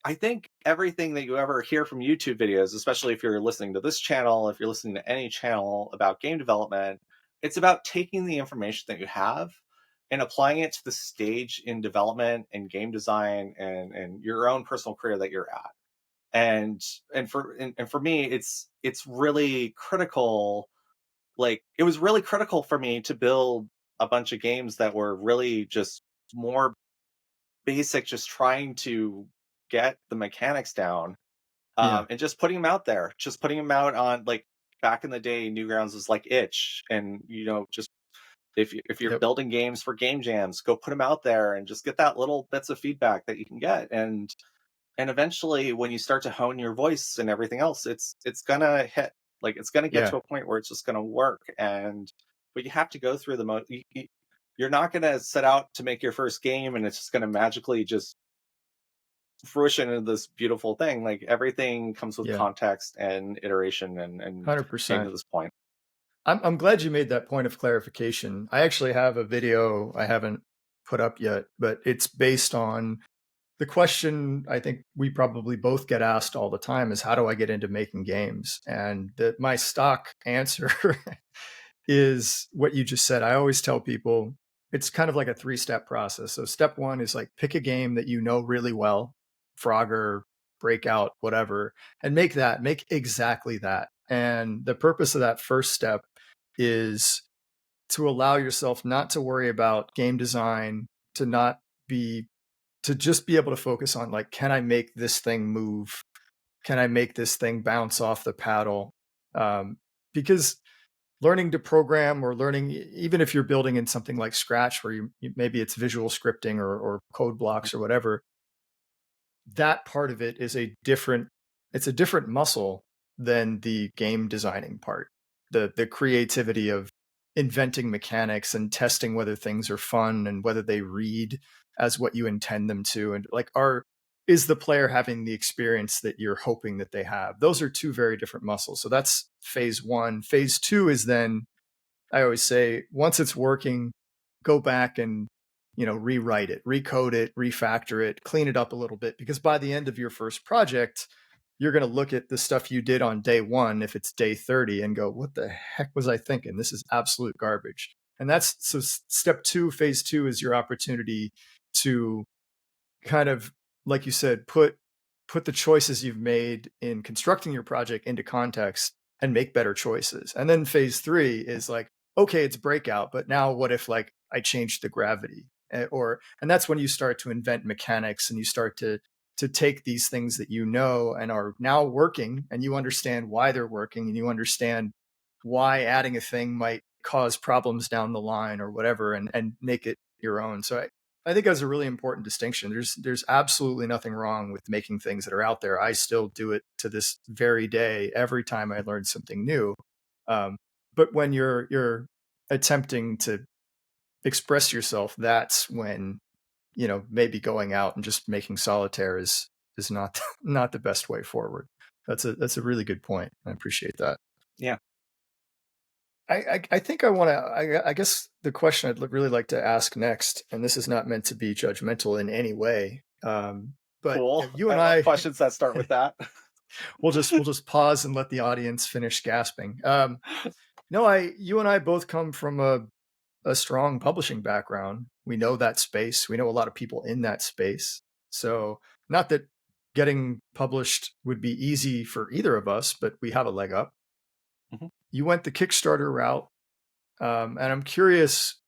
Speaker 2: I think everything that you ever hear from YouTube videos, especially if you're listening to this channel, if you're listening to any channel about game development, it's about taking the information that you have and applying it to the stage in development and game design and your own personal career that you're at. And for me, it's really critical. Like it was really critical for me to build a bunch of games that were really just more basic, just trying to get the mechanics down,
Speaker 1: Yeah.
Speaker 2: and just putting them out there, just putting them out on like back in the day, Newgrounds was like itch, and just if you're
Speaker 1: Yep.
Speaker 2: building games for game jams, go put them out there and just get that little bits of feedback that you can get, and eventually when you start to hone your voice and everything else, it's gonna hit, like it's gonna get
Speaker 1: Yeah.
Speaker 2: to a point where it's just gonna work, and but you have to go through you're not gonna set out to make your first game and it's just gonna magically just fruition into this beautiful thing. Like everything comes with
Speaker 1: Yeah.
Speaker 2: context and iteration and getting to
Speaker 1: 100%.
Speaker 2: this point.
Speaker 1: I'm glad you made that point of clarification. I actually have a video I haven't put up yet, but it's based on the question I think we probably both get asked all the time is how do I get into making games? And my stock answer is what you just said. I always tell people it's kind of like a three-step process. So step one is like pick a game that you know really well, Frogger, Breakout, whatever, and make exactly that. And the purpose of that first step is to allow yourself not to worry about game design, to not be to just be able to focus on like, can I make this thing move? Can I make this thing bounce off the paddle? Because learning to program or learning, even if you're building in something like Scratch, where maybe it's visual scripting or code
Speaker 2: Mhm.
Speaker 1: blocks or whatever, that part of it is it's a different muscle than the game designing part. The creativity of inventing mechanics and testing whether things are fun and whether they read as what you intend them to, and like, are is the player having the experience that you're hoping that they have? Those are two very different muscles. So that's phase one. Phase two is then, I always say, once it's working, go back and, rewrite it, recode it, refactor it, clean it up a little bit, because by the end of your first project, you're going to look at the stuff you did on day 1, if it's day 30, and go, what the heck was I thinking? This is absolute garbage. And that's so step 2, phase 2 is your opportunity to kind of, like you said, put the choices you've made in constructing your project into context and make better choices. And then phase 3 is like, okay, it's breakout, but now what if, like, I changed the gravity? And that's when you start to invent mechanics, and you start to take these things that and are now working, and you understand why they're working, and you understand why adding a thing might cause problems down the line or whatever, and make it your own. So I think that's a really important distinction. There's absolutely nothing wrong with making things that are out there. I still do it to this very day. Every time I learn something new, um, but when you're attempting to express yourself, that's when, maybe going out and just making solitaire is not not the best way forward. That's a really good point. I appreciate that.
Speaker 2: Yeah,
Speaker 1: I think I want to. I guess the question I'd really like to ask next, and this is not meant to be judgmental in any way, but
Speaker 2: cool.
Speaker 1: you
Speaker 2: I
Speaker 1: and
Speaker 2: love
Speaker 1: I,
Speaker 2: questions that start with that.
Speaker 1: we'll just pause and let the audience finish gasping. No, you and I both come from a strong publishing background. We know that space. We know a lot of people in that space. So, not that getting published would be easy for either of us, but we have a leg up.
Speaker 2: Mhm.
Speaker 1: You went the Kickstarter route, and I'm curious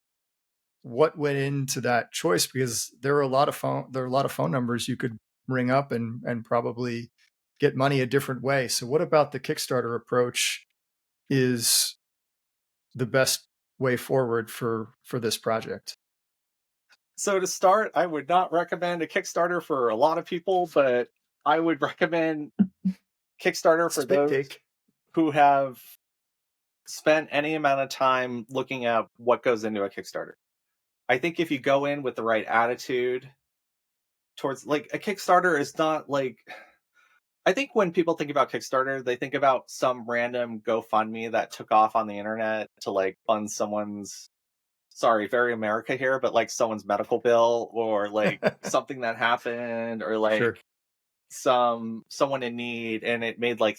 Speaker 1: what went into that choice, because there are a lot of phone numbers you could ring up and probably get money a different way. So, what about the Kickstarter approach is the best way forward for this project?
Speaker 2: So to start, I would not recommend a Kickstarter for a lot of people, but I would recommend Kickstarter for
Speaker 1: Spit
Speaker 2: those
Speaker 1: take.
Speaker 2: who have spent any amount of time looking at what goes into a Kickstarter. I think if you go in with the right attitude towards, like, a Kickstarter is not like, I think when people think about Kickstarter, they think about some random GoFundMe that took off on the internet to like fund someone's, sorry, very America here, but like someone's medical bill, or like something that happened, or like
Speaker 1: Sure.
Speaker 2: someone in need, and it made like,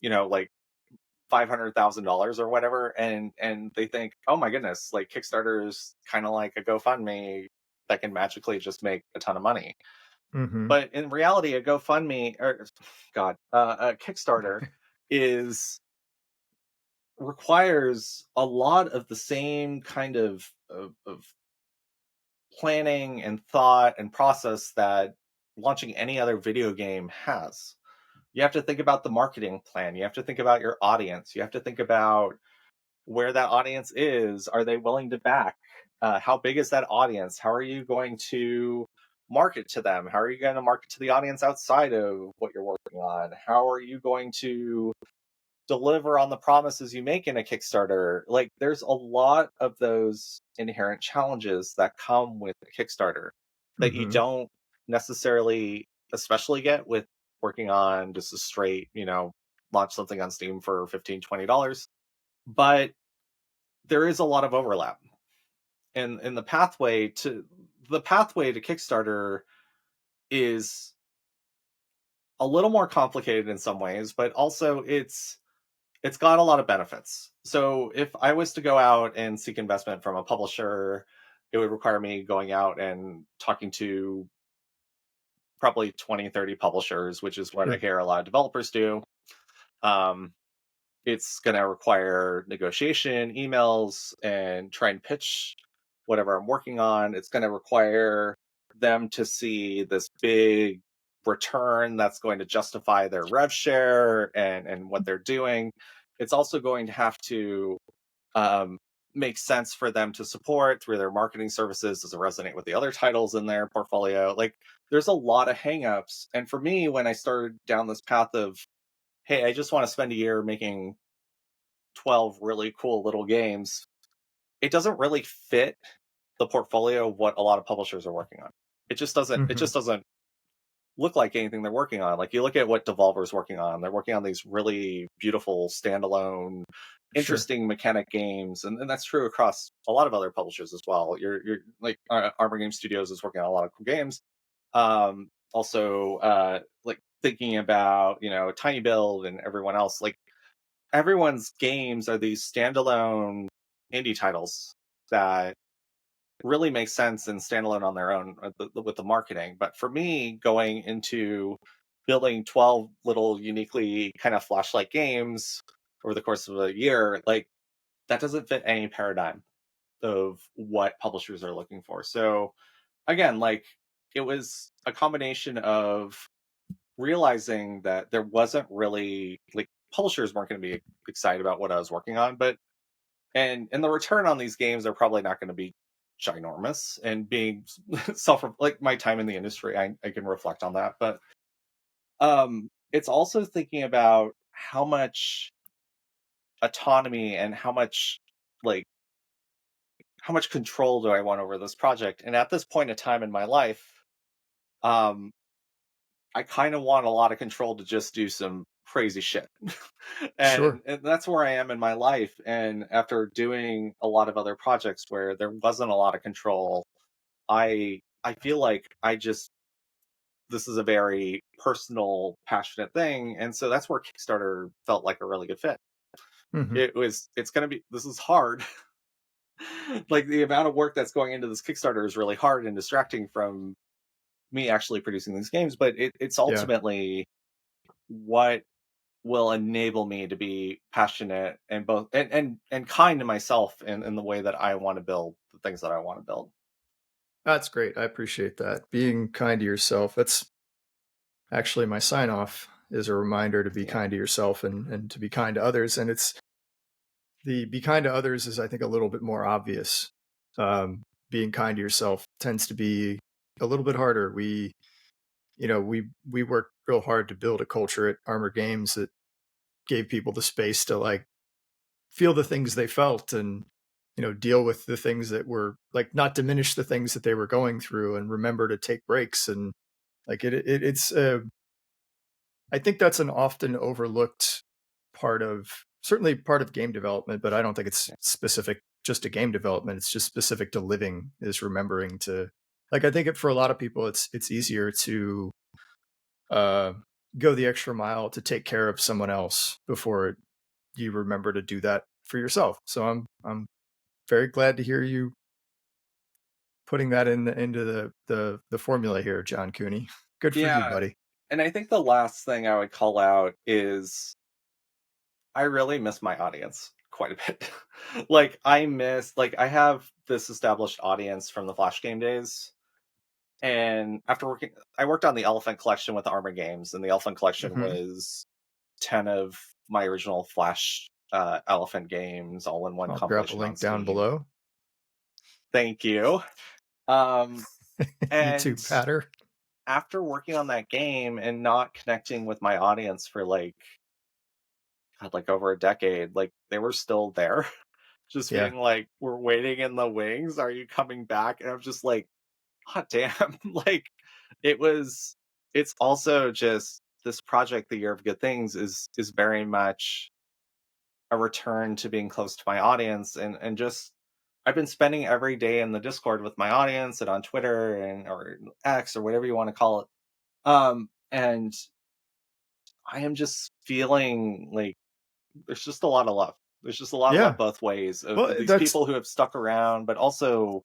Speaker 2: like $500,000 or whatever, and they think, oh my goodness, like Kickstarter is kind of like a GoFundMe that can magically just make a ton of money.
Speaker 1: Hmm.
Speaker 2: But in reality, a GoFundMe, or God, a Kickstarter is requires a lot of the same kind of planning and thought and process that launching any other video game has. You have to think about the marketing plan. You have to think about your audience. You have to think about where that audience is. Are they willing to back? How big is that audience? How are you going to market to them? How are you going to market to the audience outside of what you're working on? How are you going to deliver on the promises you make in a Kickstarter? Like, there's a lot of those inherent challenges that come with a Kickstarter that you
Speaker 1: Hmm.
Speaker 2: don't necessarily, especially get with working on just a straight, launch something on Steam for $15-$20. But there is a lot of overlap. And the pathway to Kickstarter is a little more complicated in some ways, but also it's got a lot of benefits. So if I was to go out and seek investment from a publisher, it would require me going out and talking to probably 20, 30 publishers, which is what I
Speaker 1: Sure.
Speaker 2: hear a lot of developers do. Um, it's going to require negotiation, emails, and try and pitch whatever I'm working on. It's going to require them to see this big return that's going to justify their rev share and what they're doing. It's also going to have to um, makes sense for them to support through their marketing services? Does it resonate with the other titles in their portfolio? Like, there's a lot of hangups. And for me, when I started down this path of, hey, I just want to spend a year making 12 really cool little games, it doesn't really fit the portfolio of what a lot of publishers are working on. It
Speaker 1: Hmm.
Speaker 2: just doesn't look like anything they're working on. Like, you look at what Devolver's working on, they're working on these really beautiful standalone,
Speaker 1: Sure.
Speaker 2: interesting mechanic games, and that's true across a lot of other publishers as well. You're like Armor Game Studios is working on a lot of cool games. Also, like thinking about Tiny Build and everyone else. Like, everyone's games are these standalone indie titles that really makes sense and standalone on their own with the marketing. But for me, going into building 12 little uniquely kind of flashlight games over the course of a year, like, that doesn't fit any paradigm of what publishers are looking for. So again, like, it was a combination of realizing that there wasn't really, like, publishers weren't going to be excited about what I was working on, but and the return on these games are probably not going to be ginormous. And being self, like, my time in the industry, I can reflect on that. But it's also thinking about how much autonomy and like how much control do I want over this project. And at this point in time in my life, um I kind of want a lot of control to just do some crazy shit.
Speaker 1: Sure.
Speaker 2: And that's where I am in my life. And after doing a lot of other projects where there wasn't a lot of control, I feel like I just this is a very personal, passionate thing. And so that's where Kickstarter felt like a really good fit.
Speaker 1: Hmm.
Speaker 2: It's gonna be this is hard. Like, the amount of work that's going into this Kickstarter is really hard and distracting from me actually producing these games, but it's
Speaker 1: Yeah.
Speaker 2: ultimately what will enable me to be passionate and both and kind to myself in the way that I want to build the things that I want to build.
Speaker 1: That's great. I appreciate that. Being kind to yourself. That's actually my sign off is a reminder to be
Speaker 2: Yeah.
Speaker 1: kind to yourself and to be kind to others. And it's the be kind to others is, I think, a little bit more obvious. Being kind to yourself tends to be a little bit harder. We worked real hard to build a culture at Armor Games that gave people the space to like feel the things they felt and deal with the things that were like not diminish the things that they were going through and remember to take breaks and like it's I think that's an often overlooked part of certainly part of game development, but I don't think it's
Speaker 2: Yeah.
Speaker 1: specific just to game development. It's just specific to living is remembering to like I think for a lot of people it's easier to uh go the extra mile to take care of someone else before you remember to do that for yourself. So I'm very glad to hear you putting that into the formula here, John Cooney. Good for you,
Speaker 2: Yeah.
Speaker 1: buddy.
Speaker 2: And I think the last thing I would call out is I really miss my audience quite a bit. Like, I have this established audience from the Flash game days. And I worked on the Elephant Collection with Armor Games, and the Elephant Collection
Speaker 1: Hmm.
Speaker 2: was 10 of my original Flash Elephant games all in one
Speaker 1: I'll drop a
Speaker 2: compilation on
Speaker 1: link down
Speaker 2: Steam.
Speaker 1: below.
Speaker 2: Thank you. Um, and
Speaker 1: YouTube patter.
Speaker 2: after working on that game and not connecting with my audience for like over a decade, like, they were still there, just
Speaker 1: Yeah.
Speaker 2: being like, "We're waiting in the wings. Are you coming back?" And I'm just like, "Hot damn!" Like, it was. It's also just this project, The Year of Good Things, is very much a return to being close to my audience, and just I've been spending every day in the Discord with my audience and on Twitter and or X or whatever you want to call it. And I am just feeling like there's just a lot of love. There's just a lot of love
Speaker 1: Yeah.
Speaker 2: both ways of
Speaker 1: Well,
Speaker 2: these
Speaker 1: that's
Speaker 2: people who have stuck around, but also,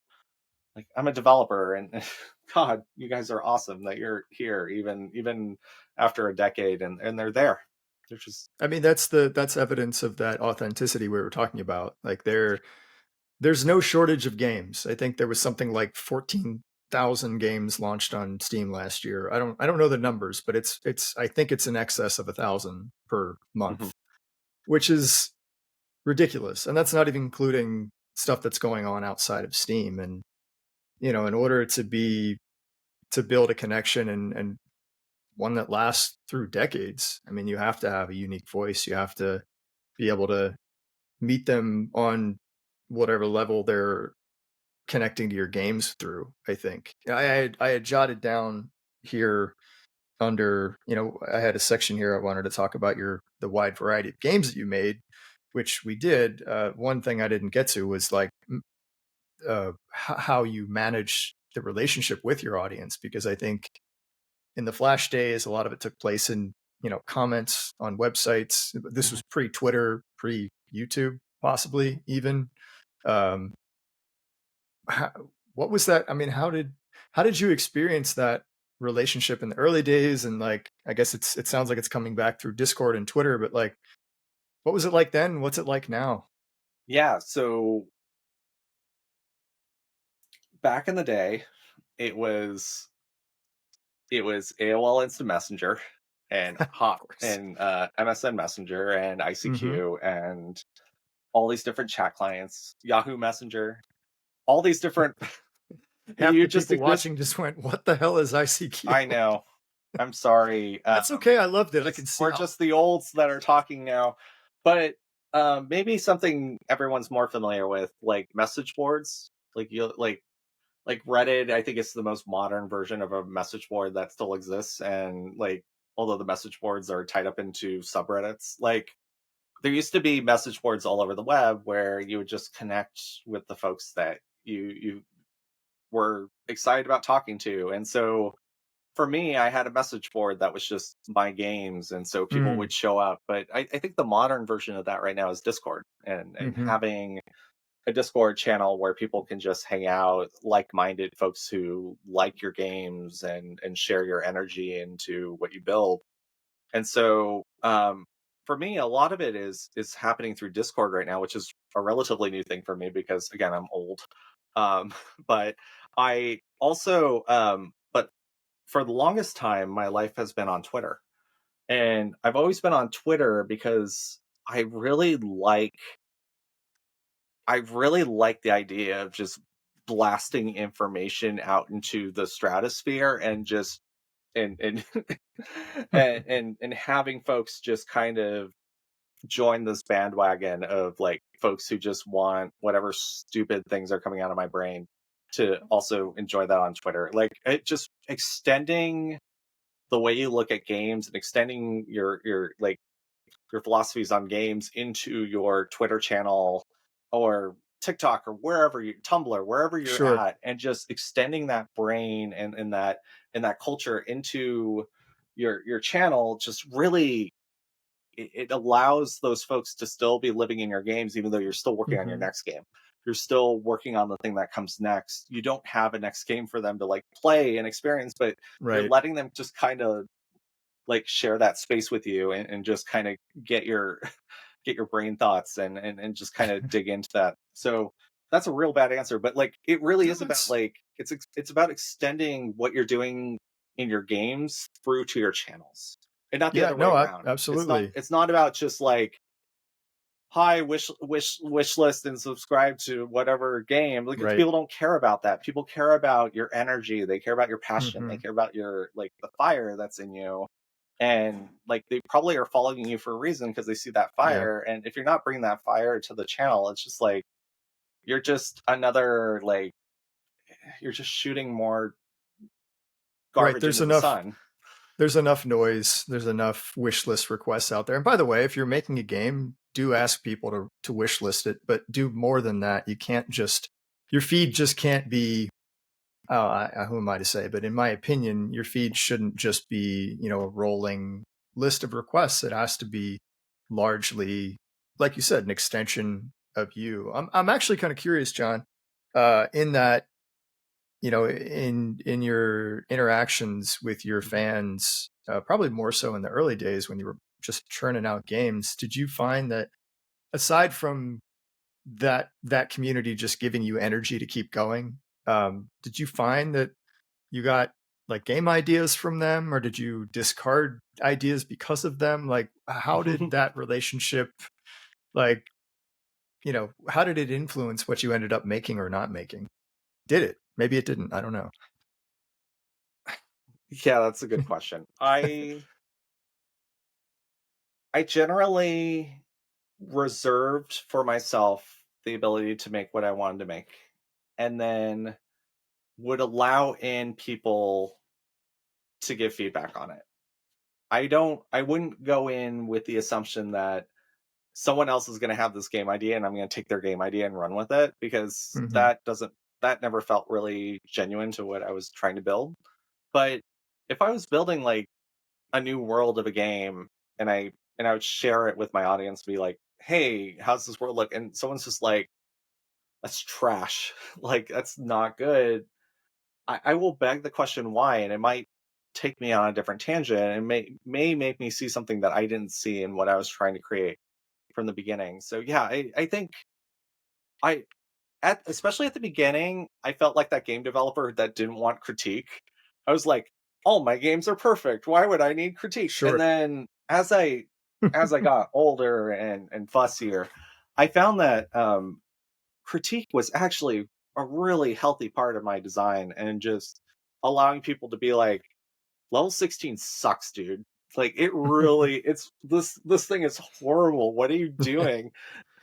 Speaker 2: like, I'm a developer, and God, you guys are awesome that you're here even after a decade, and they're there. They're just
Speaker 1: I mean that's evidence of that authenticity we were talking about. Like there's no shortage of games. I think there was something like 14,000 games launched on Steam last year. I don't know the numbers, but it's I think it's in excess of 1,000 per
Speaker 2: mhm,
Speaker 1: month, which is ridiculous. And that's not even including stuff that's going on outside of Steam. And, in order to build a connection and one that lasts through decades, I mean, you have to have a unique voice. You have to be able to meet them on whatever level they're connecting to your games through, I think. I had jotted down here under, I had a section here I wanted to talk about the wide variety of games that you made, which we did. One thing I didn't get to was like how you manage the relationship with your audience, because I think in the Flash days, a lot of it took place in, comments on websites. This
Speaker 2: Mhm.
Speaker 1: was pre-Twitter, pre-YouTube, possibly even. Um, how, what was that? I mean, how did you experience that relationship in the early days? And like, I guess it sounds like it's coming back through Discord and Twitter, but like, what was it like then? What's it like now?
Speaker 2: Yeah, so back in the day, it was it was AOL Instant Messenger and
Speaker 1: Of
Speaker 2: Hot
Speaker 1: course.
Speaker 2: and MSN Messenger and
Speaker 1: Hmm.
Speaker 2: ICQ and all these different chat clients, Yahoo Messenger, all these different.
Speaker 1: Half
Speaker 2: You
Speaker 1: the
Speaker 2: just
Speaker 1: people
Speaker 2: exist.
Speaker 1: watching just went, "What the hell is ICQ?"
Speaker 2: I know. I'm sorry.
Speaker 1: That's okay. I loved it. I can
Speaker 2: Just
Speaker 1: see
Speaker 2: we're
Speaker 1: how.
Speaker 2: just the olds that are talking now, but maybe something everyone's more familiar with, like message boards, like you like Reddit. I think it's the most modern version of a message board that still exists, and like although the message boards are tied up into subreddits, like there used to be message boards all over the web where you would just connect with the folks that you were excited about talking to. And so for me, I had a message board that was just my games, and so people
Speaker 1: Mm,
Speaker 2: would show up. But I think the modern version of that right now is Discord, and
Speaker 1: hmm.
Speaker 2: having a Discord channel where people can just hang out, like-minded folks who like your games and share your energy into what you build. And so for me, a lot of it is happening through Discord right now, which is a relatively new thing for me because again, I'm old. Um, but I also but for the longest time, my life has been on Twitter. And I've always been on Twitter because I really like I really like the idea of just blasting information out into the stratosphere and just and and having folks just kind of join this bandwagon of like folks who just want whatever stupid things are coming out of my brain to also enjoy that on Twitter. Like it just extending the way you look at games and extending your like your philosophies on games into your Twitter channel or TikTok or wherever you Tumblr, wherever you're
Speaker 1: Sure.
Speaker 2: at, and just extending that brain and that culture into your channel just really it allows those folks to still be living in your games even though you're still working on your
Speaker 1: Hmm.
Speaker 2: next game. You're still working on the thing that comes next. You don't have a next game for them to like play and experience, but you're
Speaker 1: Right.
Speaker 2: letting them just kind of like share that space with you and just kind of get your get your brain thoughts and just kind of dig into that. So that's a real bad answer, but like it really
Speaker 1: No,
Speaker 2: is about
Speaker 1: it's
Speaker 2: like it's about extending what you're doing in your games through to your channels and not the
Speaker 1: yeah.
Speaker 2: other way
Speaker 1: No,
Speaker 2: around.
Speaker 1: absolutely.
Speaker 2: It's not about just like hi wish list and subscribe to whatever game. Like
Speaker 1: Right.
Speaker 2: people don't care about that. People care about your energy, they care about your passion, they
Speaker 1: Hmm.
Speaker 2: care about your like the fire that's in you, and like they probably are following you for a reason because they see that
Speaker 1: Yeah.
Speaker 2: fire. And if you're not bringing that fire to the channel, it's just like you're just another like you're just shooting more
Speaker 1: Right.
Speaker 2: garbage into the sun.
Speaker 1: There's enough noise. There's enough wish list requests out there. And by the way, if you're making a game, do ask people to wish list it, but do more than that. You can't just your feed just can't be. Oh, who am I to say? But in my opinion, your feed shouldn't just be, a rolling list of requests. It has to be largely, like you said, an extension of you. I'm actually kind of curious, John, in that, in your interactions with your
Speaker 2: Mhm.
Speaker 1: fans, probably more so in the early days when you were just churning out games. Did you find that aside from that community just giving you energy to keep going, did you find that you got like game ideas from them, or did you discard ideas because of them? Like, how did that relationship like? how did it influence what you ended up making or not making? Did it? Maybe it didn't. I don't know.
Speaker 2: Yeah, that's a good question. I generally reserved for myself the ability to make what I wanted to make, and then would allow in people to give feedback on it. I wouldn't go in with the assumption that someone else is going to have this game idea and I'm going to take their game idea and run with it, because
Speaker 1: Hmm.
Speaker 2: that never felt really genuine to what I was trying to build. But if I was building like a new world of a game, and I would share it with my audience, be like, "Hey, how's this world look?" And someone's just like, "That's trash. Like that's not good." I will beg the question why, and it might take me on a different tangent and may make me see something that I didn't see in what I was trying to create from the beginning. So yeah, I think I at especially at the beginning, I felt like that game developer that didn't want critique. I was like, "All my games are perfect. Why would I need critique?" And
Speaker 1: Sure.
Speaker 2: then as I got older and fussier, I found that critique was actually a really healthy part of my design, and just allowing people to be like, level 16 sucks, dude. Like it's this thing is horrible. What are you doing?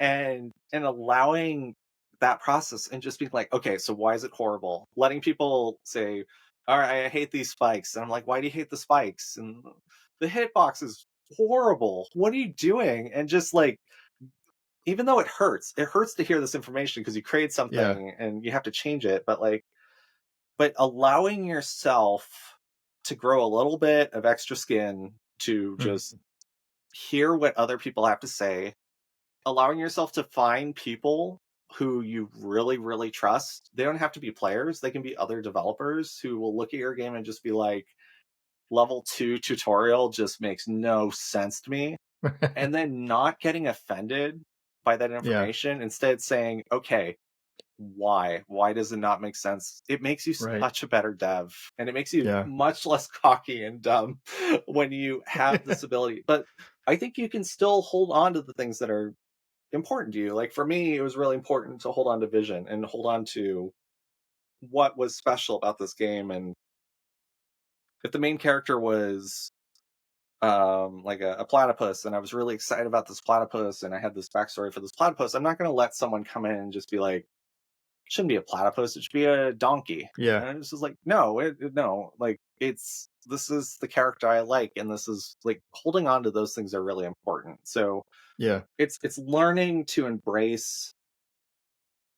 Speaker 2: And allowing that process and just being like, okay, so why is it horrible? Letting people say, all right, I hate these spikes. And I'm like, why do you hate the spikes? And the hitbox is horrible. What are you doing? And just like, even though it hurts to hear this information because you create
Speaker 1: Yeah.
Speaker 2: something and you have to change it, but allowing yourself to grow a little bit of extra skin to just
Speaker 1: Mhm.
Speaker 2: hear what other people have to say, allowing yourself to find people who you really, really trust. They don't have to be players, they can be other developers who will look at your game and just be like, level 2 tutorial just makes no sense to me. And then not getting offended by that
Speaker 1: Yeah.
Speaker 2: information, instead saying, okay, why? Why does it not make sense? It makes you
Speaker 1: Right.
Speaker 2: such a better dev, and it makes you
Speaker 1: Yeah.
Speaker 2: much less cocky and dumb when you have this ability. But I think you can still hold on to the things that are important to you. Like for me, it was really important to hold on to vision and hold on to what was special about this game. And if the main character was like a platypus, and I was really excited about this platypus, and I had this backstory for this platypus, I'm not going to let someone come in and just be like, shouldn't be a platypus, it should be a donkey.
Speaker 1: Yeah.
Speaker 2: And it's just like, no, no, like it's this is the character I like, and this is like holding on to those things are really important. So
Speaker 1: Yeah.
Speaker 2: it's learning to embrace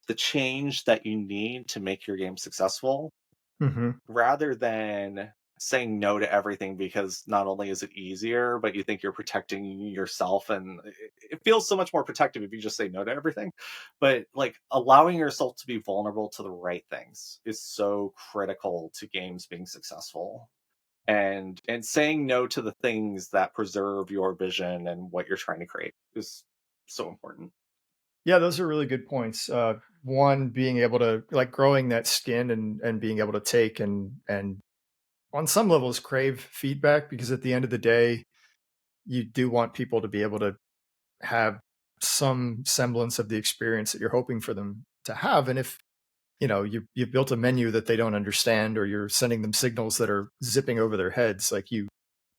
Speaker 2: the change that you need to make your game successful,
Speaker 1: Hmm.
Speaker 2: rather than saying no to everything, because not only is it easier, but you think you're protecting yourself, and it feels so much more protective if you just say no to everything. But like allowing yourself to be vulnerable to the right things is so critical to games being successful, and saying no to the things that preserve your vision and what you're trying to create is so important.
Speaker 1: Yeah, those are really good points. One, being able to like growing that skin and being able to take and on some levels crave feedback, because at the end of the day, you do want people to be able to have some semblance of the experience that you're hoping for them to have. And if you've built a menu that they don't understand, or you're sending them signals that are zipping over their heads, like, you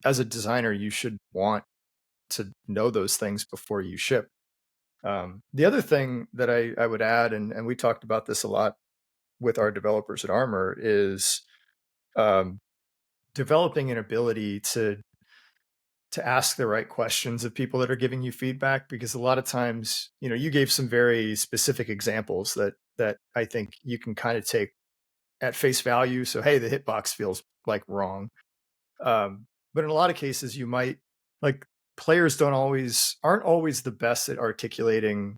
Speaker 1: as a designer, you should want to know those things before you ship. The other thing that I would add, and we talked about this a lot with our developers at Armor, is um, developing an ability to ask the right questions of people that are giving you feedback, because a lot of times, you gave some very specific examples that I think you can kind of take at face value. So, hey, the hitbox feels like wrong. But in a lot of cases, you might, like, players aren't always the best at articulating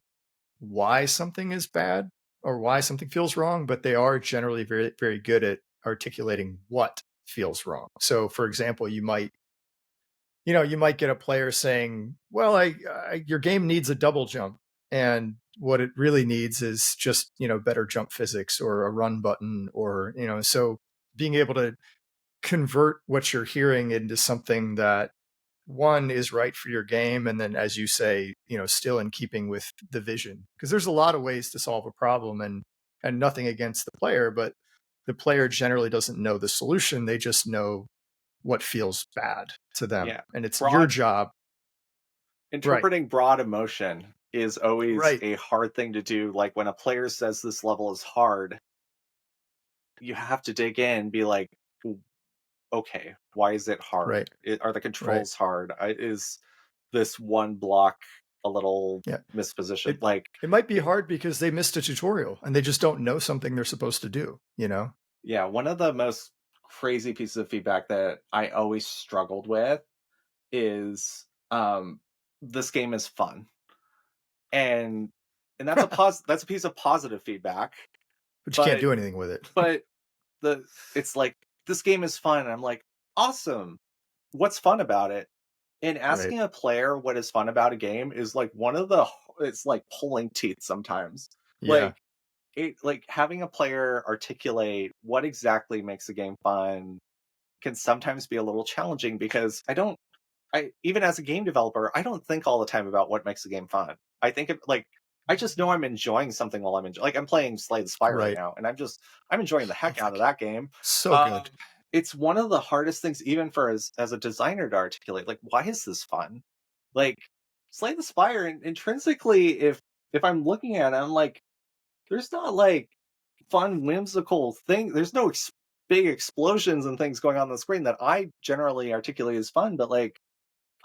Speaker 1: why something is bad or why something feels wrong, but they are generally very, very good at articulating what feels wrong. So, for example, you might get a player saying, "Well, your game needs a double jump, and what it really needs is just better jump physics or a run button, or so being able to convert what you're hearing into something that one is right for your game, and then, as you say, still in keeping with the vision. Because there's a lot of ways to solve a problem, and nothing against the player, but the player generally doesn't know the solution. They just know what feels bad to them,
Speaker 2: Yeah.
Speaker 1: and it's your
Speaker 2: Broad
Speaker 1: job. Right,
Speaker 2: interpreting broad emotion is always
Speaker 1: right,
Speaker 2: a hard thing to do. Like when a player says this level is hard, you have to dig in, be like, okay, why is it hard?
Speaker 1: right,
Speaker 2: Are the
Speaker 1: right.
Speaker 2: controls hard? Is this one block a little
Speaker 1: Yeah.
Speaker 2: mispositioned?
Speaker 1: It
Speaker 2: Like,
Speaker 1: it might be
Speaker 2: it,
Speaker 1: hard because they missed a tutorial and they just don't know something they're supposed to do?
Speaker 2: yeah, one of the most crazy pieces of feedback that I always struggled with is this game is fun. And that's that's a piece of positive feedback,
Speaker 1: But you can't
Speaker 2: but
Speaker 1: do anything with it.
Speaker 2: but the it's like this game is fun. And I'm like, awesome. What's fun about it? And
Speaker 1: Right.
Speaker 2: asking a player what is fun about a game is like one of the it's like pulling teeth sometimes.
Speaker 1: Yeah.
Speaker 2: Like like having a player articulate what exactly makes a game fun can sometimes be a little challenging because I even as a game developer, I don't think all the time about what makes a game fun. I think of like I just know I'm enjoying something while I'm enjoying. Like I'm playing Slay the Spire right
Speaker 1: Right.
Speaker 2: now, and I'm enjoying the
Speaker 1: Oh
Speaker 2: heck
Speaker 1: my
Speaker 2: out of
Speaker 1: god.
Speaker 2: that game.
Speaker 1: So good.
Speaker 2: Um, it's one of the hardest things, even for as a designer, to articulate. Like, why is this fun? Like Slay the Spire, intrinsically, if I'm looking at it, I'm like, there's not like fun, whimsical thing. There's no big explosions and things going on the screen that I generally articulate as fun, but like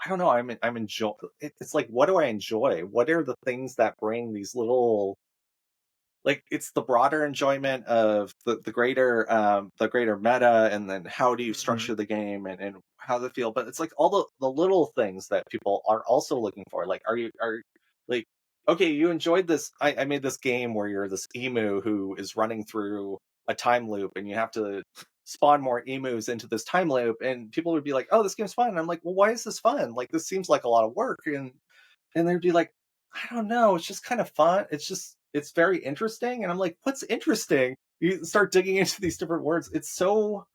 Speaker 2: I don't know. I'm enjoy. It's like, what do I enjoy? What are the things that bring these little like? It's the broader enjoyment of the greater meta, and then how do you
Speaker 1: Mhm.
Speaker 2: structure the game and how they feel. But it's like all the little things that people are also looking for. Like, are like okay, you enjoyed this. I made this game where you're this emu who is running through a time loop, and you have to spawn more emus into this time loop, and people would be like, oh, this game's fun, and I'm like, well, why is this fun? Like, this seems like a lot of work. And they'd be like, I don't know, it's just kind of fun. It's very interesting. And I'm like, what's interesting? You start digging into these different words. It's so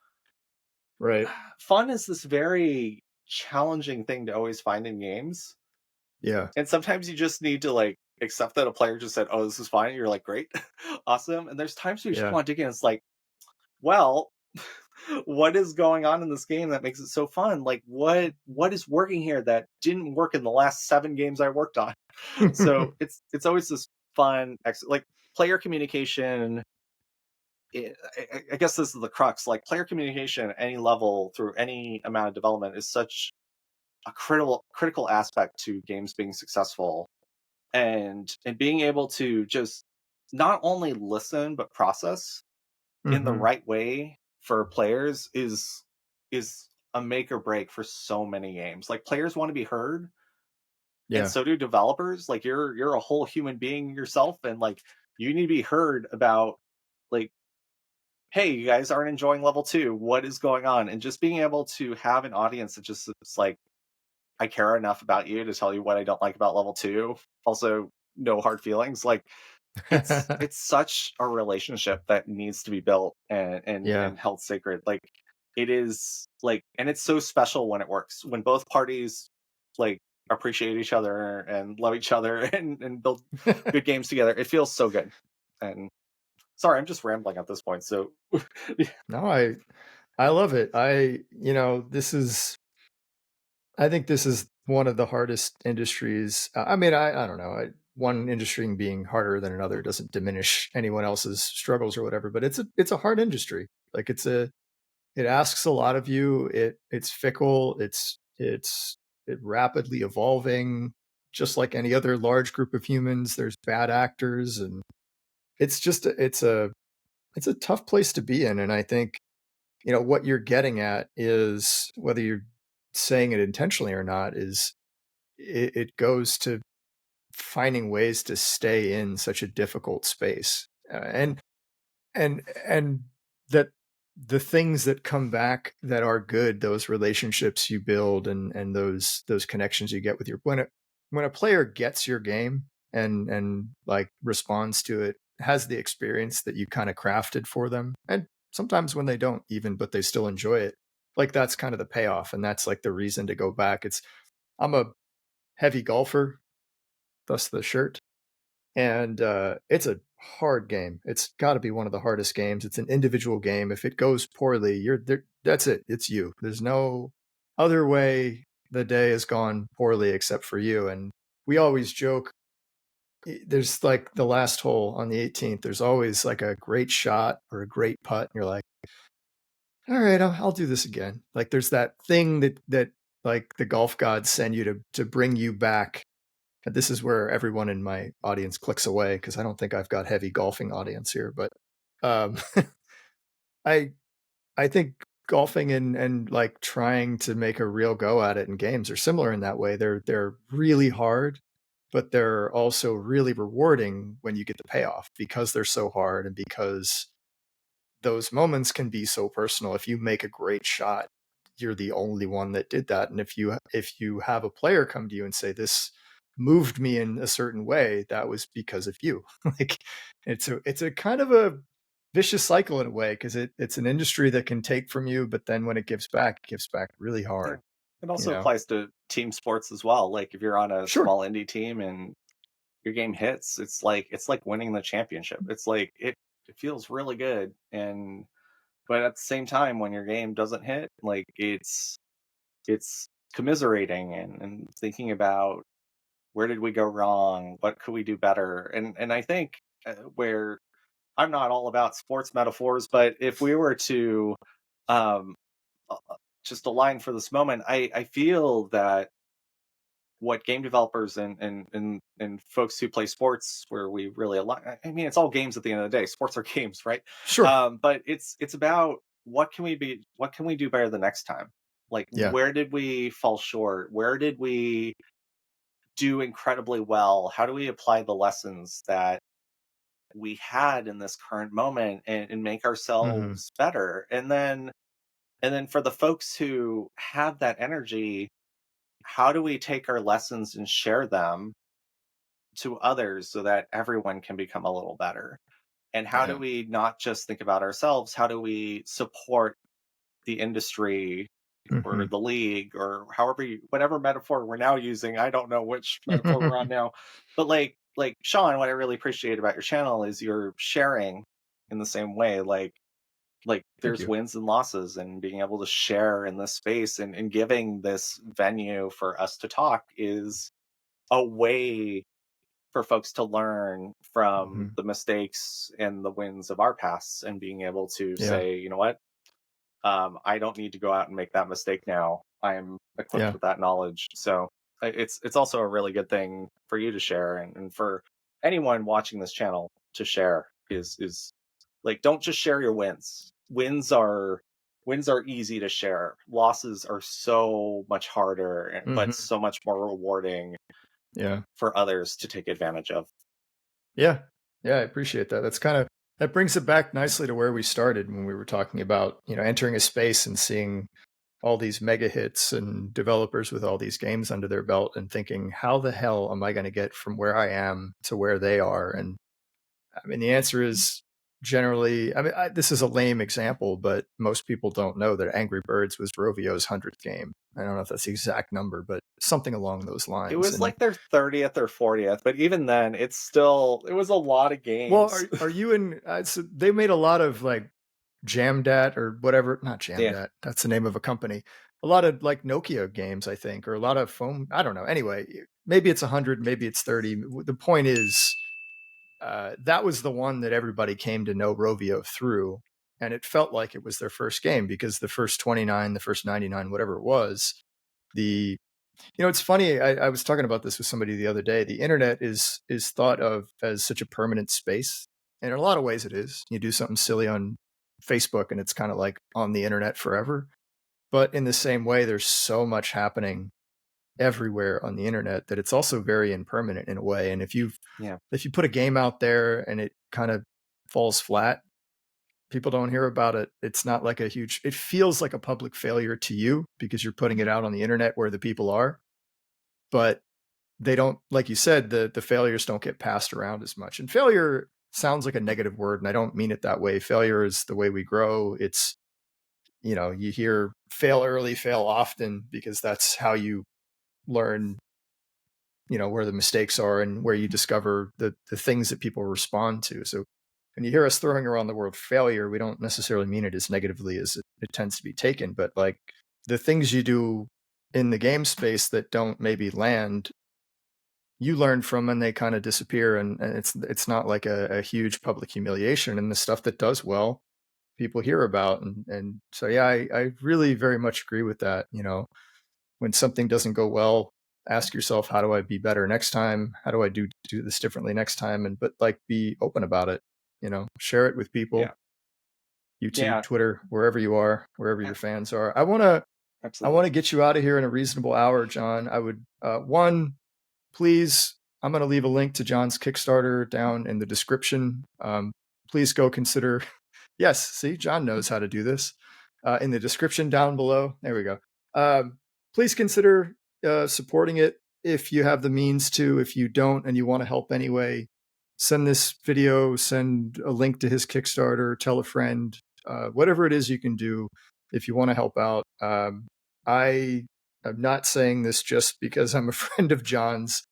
Speaker 1: Right.
Speaker 2: fun is this very challenging thing to always find in games.
Speaker 1: Yeah.
Speaker 2: And sometimes you just need to like accept that a player just said, oh, this is fine. You're like, great, awesome. And there's times you just
Speaker 1: Yeah.
Speaker 2: want to dig in. It's like, well, what is going on in this game that makes it so fun? Like what is working here that didn't work in the last 7 games I worked on? So it's always this fun like player communication. I guess this is the crux. Like player communication at any level through any amount of development is such a critical aspect to games being successful, and being able to just not only listen but process in the
Speaker 1: Mhm.
Speaker 2: right way for players is a make or break for so many games. Like players want to be heard, and
Speaker 1: Yeah.
Speaker 2: so do developers. Like you're a whole human being yourself, and like you need to be heard about like, hey, you guys aren't enjoying level 2. What is going on? And just being able to have an audience that just is like, I care enough about you to tell you what I don't like about level 2. Also, no hard feelings. Like it's such a relationship that needs to be built
Speaker 1: Yeah.
Speaker 2: and held sacred. Like it is like, and it's so special when it works, when both parties like appreciate each other and love each other and build good games together. It feels so good. And sorry, I'm just rambling at this point. So
Speaker 1: No, I love it. I think this is one of the hardest industries. I mean, I don't know. One industry being harder than another doesn't diminish anyone else's struggles or whatever, but it's a hard industry. Like it asks a lot of you. It's fickle. It rapidly evolving. Just like any other large group of humans, there's bad actors, and it's just it's a tough place to be in. And I think what you're getting at is, whether you're saying it intentionally or not, is it goes to finding ways to stay in such a difficult space, and that the things that come back that are good, those relationships you build, and those connections you get with your when a player gets your game and like responds to it, has the experience that you kind of crafted for them, and sometimes when they don't even, but they still enjoy it, like that's kind of the payoff, and that's like the reason to go back. I'm a heavy golfer, thus the shirt. And it's a hard game. It's got to be one of the hardest games. It's an individual game. If it goes poorly, you're there. That's it. It's you. There's no other way the day has gone poorly except for you. And we always joke. There's like the last hole on the 18th. There's always like a great shot or a great putt, and you're like, all right, I'll do this again. Like there's that thing that like the golf gods send you to bring you back. And this is where everyone in my audience clicks away because I don't think I've got heavy golfing audience here. But um, I I think golfing and like trying to make a real go at it in games are similar in that way. They're really hard, but they're also really rewarding when you get the payoff because they're so hard and because those moments can be so personal. If you make a great shot, you're the only one that did that. And if you have a player come to you and say, this moved me in a certain way, that was because of you. Like it's a kind of a vicious cycle in a way, because it's an industry that can take from you, but then when it gives back really
Speaker 2: Yeah.
Speaker 1: hard,
Speaker 2: It
Speaker 1: you
Speaker 2: also
Speaker 1: know?
Speaker 2: applies to team sports as well. Like if you're on a
Speaker 1: Sure.
Speaker 2: small indie team and your game hits, it's like winning the championship. It's like it feels really good. And but at the same time when your game doesn't hit, like it's commiserating and thinking about where did we go wrong? What could we do better? And I think where I'm not all about sports metaphors, but if we were to um, just align for this moment, I feel that what game developers and folks who play sports where we really align. I mean, it's all games at the end of the day. Sports are games, right?
Speaker 1: Sure.
Speaker 2: But it's about what can we do better the next time? Like
Speaker 1: Yeah.
Speaker 2: where did we fall short? Where did we do incredibly well? How do we apply the lessons that we had in this current moment and make
Speaker 1: Hmm.
Speaker 2: ourselves better? And then for the folks who have that energy, how do we take our lessons and share them to others so that everyone can become a little better? And how do
Speaker 1: Yeah.
Speaker 2: we not just think about ourselves? How do we support the industry or
Speaker 1: Hmm.
Speaker 2: the league or however whatever metaphor we're now using? I don't know which metaphor we're on now. But like Sean, what I really appreciate about your channel is you're sharing in the same way. Like
Speaker 1: Thank
Speaker 2: there's
Speaker 1: you.
Speaker 2: wins and losses and being able to share in this space and giving this venue for us to talk is a way for folks to learn from
Speaker 1: Hmm.
Speaker 2: the mistakes and the wins of our pasts and being able to
Speaker 1: Yeah.
Speaker 2: say, you know what, I don't need to go out and make that mistake now. I'm equipped
Speaker 1: Yeah.
Speaker 2: with that knowledge. So it's also a really good thing for you to share and for anyone watching this channel to share is like don't just share your wins. Wins are easy to share. Losses are so much harder, but
Speaker 1: Hmm.
Speaker 2: so much more rewarding
Speaker 1: Yeah.
Speaker 2: for others to take advantage of.
Speaker 1: Yeah. Yeah, I appreciate that. That brings it back nicely to where we started when we were talking about, entering a space and seeing all these mega hits and developers with all these games under their belt and thinking, how the hell am I going to get from where I am to where they are? And I mean, the answer is generally, I mean, this is a lame example, but most people don't know that Angry Birds was Rovio's 100th game. I don't know if that's the exact number, but something along those
Speaker 2: It
Speaker 1: lines.
Speaker 2: was
Speaker 1: And
Speaker 2: like their 30th or 40th, but even then, it was a lot of
Speaker 1: well,
Speaker 2: games.
Speaker 1: are you in? So they made a lot of like Jamdat or whatever, not
Speaker 2: Yeah,
Speaker 1: Jamdat. That's the name of a company. A lot of like Nokia games, I think, or a lot of phone. I don't know. Anyway, maybe it's 100, maybe it's 30. The point is, that was the one that everybody came to know Rovio through, and it felt like it was their first game because the first 29, the first 99, whatever it was, the it's funny. I was talking about this with somebody the other day. The internet is thought of as such a permanent space, and in a lot of ways, it is. You do something silly on Facebook, and it's kind of like on the internet forever. But in the same way, there's so much happening everywhere on the internet that it's also very impermanent in a way. And
Speaker 2: yeah.
Speaker 1: if you put a game out there and it kind of falls flat, people don't hear about it. It's not like a huge. It feels like a public failure to you because you're putting it out on the internet where the people are, but they don't, like you said, the failures don't get passed around as much. And failure sounds like a negative word, and I don't mean it that way. Failure is the way we grow. It's you hear fail early, fail often, because that's how you learn, where the mistakes are and where you discover the things that people respond to. So when you hear us throwing around the word failure, we don't necessarily mean it as negatively as it tends to be taken, but like the things you do in the game space that don't maybe land, you learn from and they kind of disappear, and it's not like a huge public humiliation. And the stuff that does well, people hear about, and so yeah, I really very much agree with that. When something doesn't go well, ask yourself, how do I be better next time? How do I do this differently next time? And but like be open about it. Share it with people.
Speaker 2: Yeah.
Speaker 1: YouTube,
Speaker 2: Yeah.
Speaker 1: Twitter, wherever you are, wherever your fans are. I want to
Speaker 2: Absolutely.
Speaker 1: get you out of here in a reasonable hour, John. I would one, please, I'm going to leave a link to John's Kickstarter down in the description. Please go consider. Yes, see, John knows how to do this. In the description down below. There we go. Please consider supporting it if you have the means to. If you don't and you want to help anyway, send this video, send a link to his Kickstarter, tell a friend, whatever it is you can do if you want to help out. I am not saying this just because I'm a friend of John's.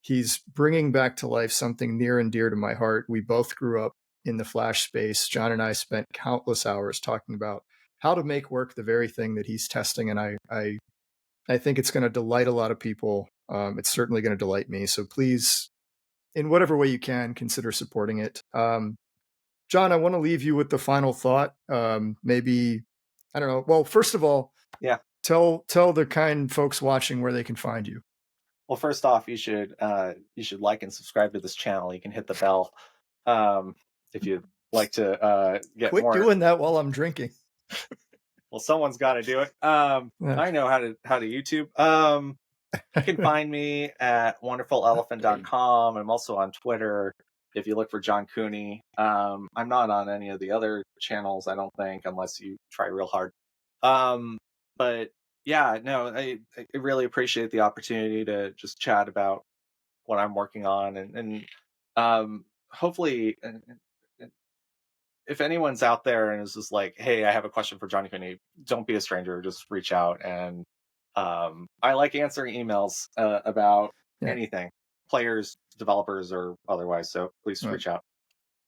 Speaker 1: He's bringing back to life something near and dear to my heart. We both grew up in the Flash space. John and I spent countless hours talking about how to make work the very thing that he's testing, and I think it's going to delight a lot of people. It's certainly going to delight me. So please, in whatever way you can, consider supporting it. John, I want to leave you with the final thought. Maybe, I don't know. Well, first of all,
Speaker 2: Yeah.
Speaker 1: tell the kind folks watching where they can find you.
Speaker 2: Well, first off, you should like and subscribe to this channel. You can hit the bell um, if you'd like to get
Speaker 1: Quit
Speaker 2: more.
Speaker 1: doing that while I'm drinking.
Speaker 2: Well, someone's got to do it.
Speaker 1: Yeah.
Speaker 2: I know how to YouTube. You can find me at wonderfulelephant.com. I'm also on Twitter if you look for John Cooney. I'm not on any of the other channels, I don't think, unless you try real hard. But yeah, no, I really appreciate the opportunity to just chat about what I'm working on, and hopefully, if anyone's out there and is just like, hey, I have a question for Johnny Finney, don't be a stranger, just reach out. And I like answering emails about
Speaker 1: Yeah.
Speaker 2: anything, players, developers, or otherwise. So please
Speaker 1: Right.
Speaker 2: reach out.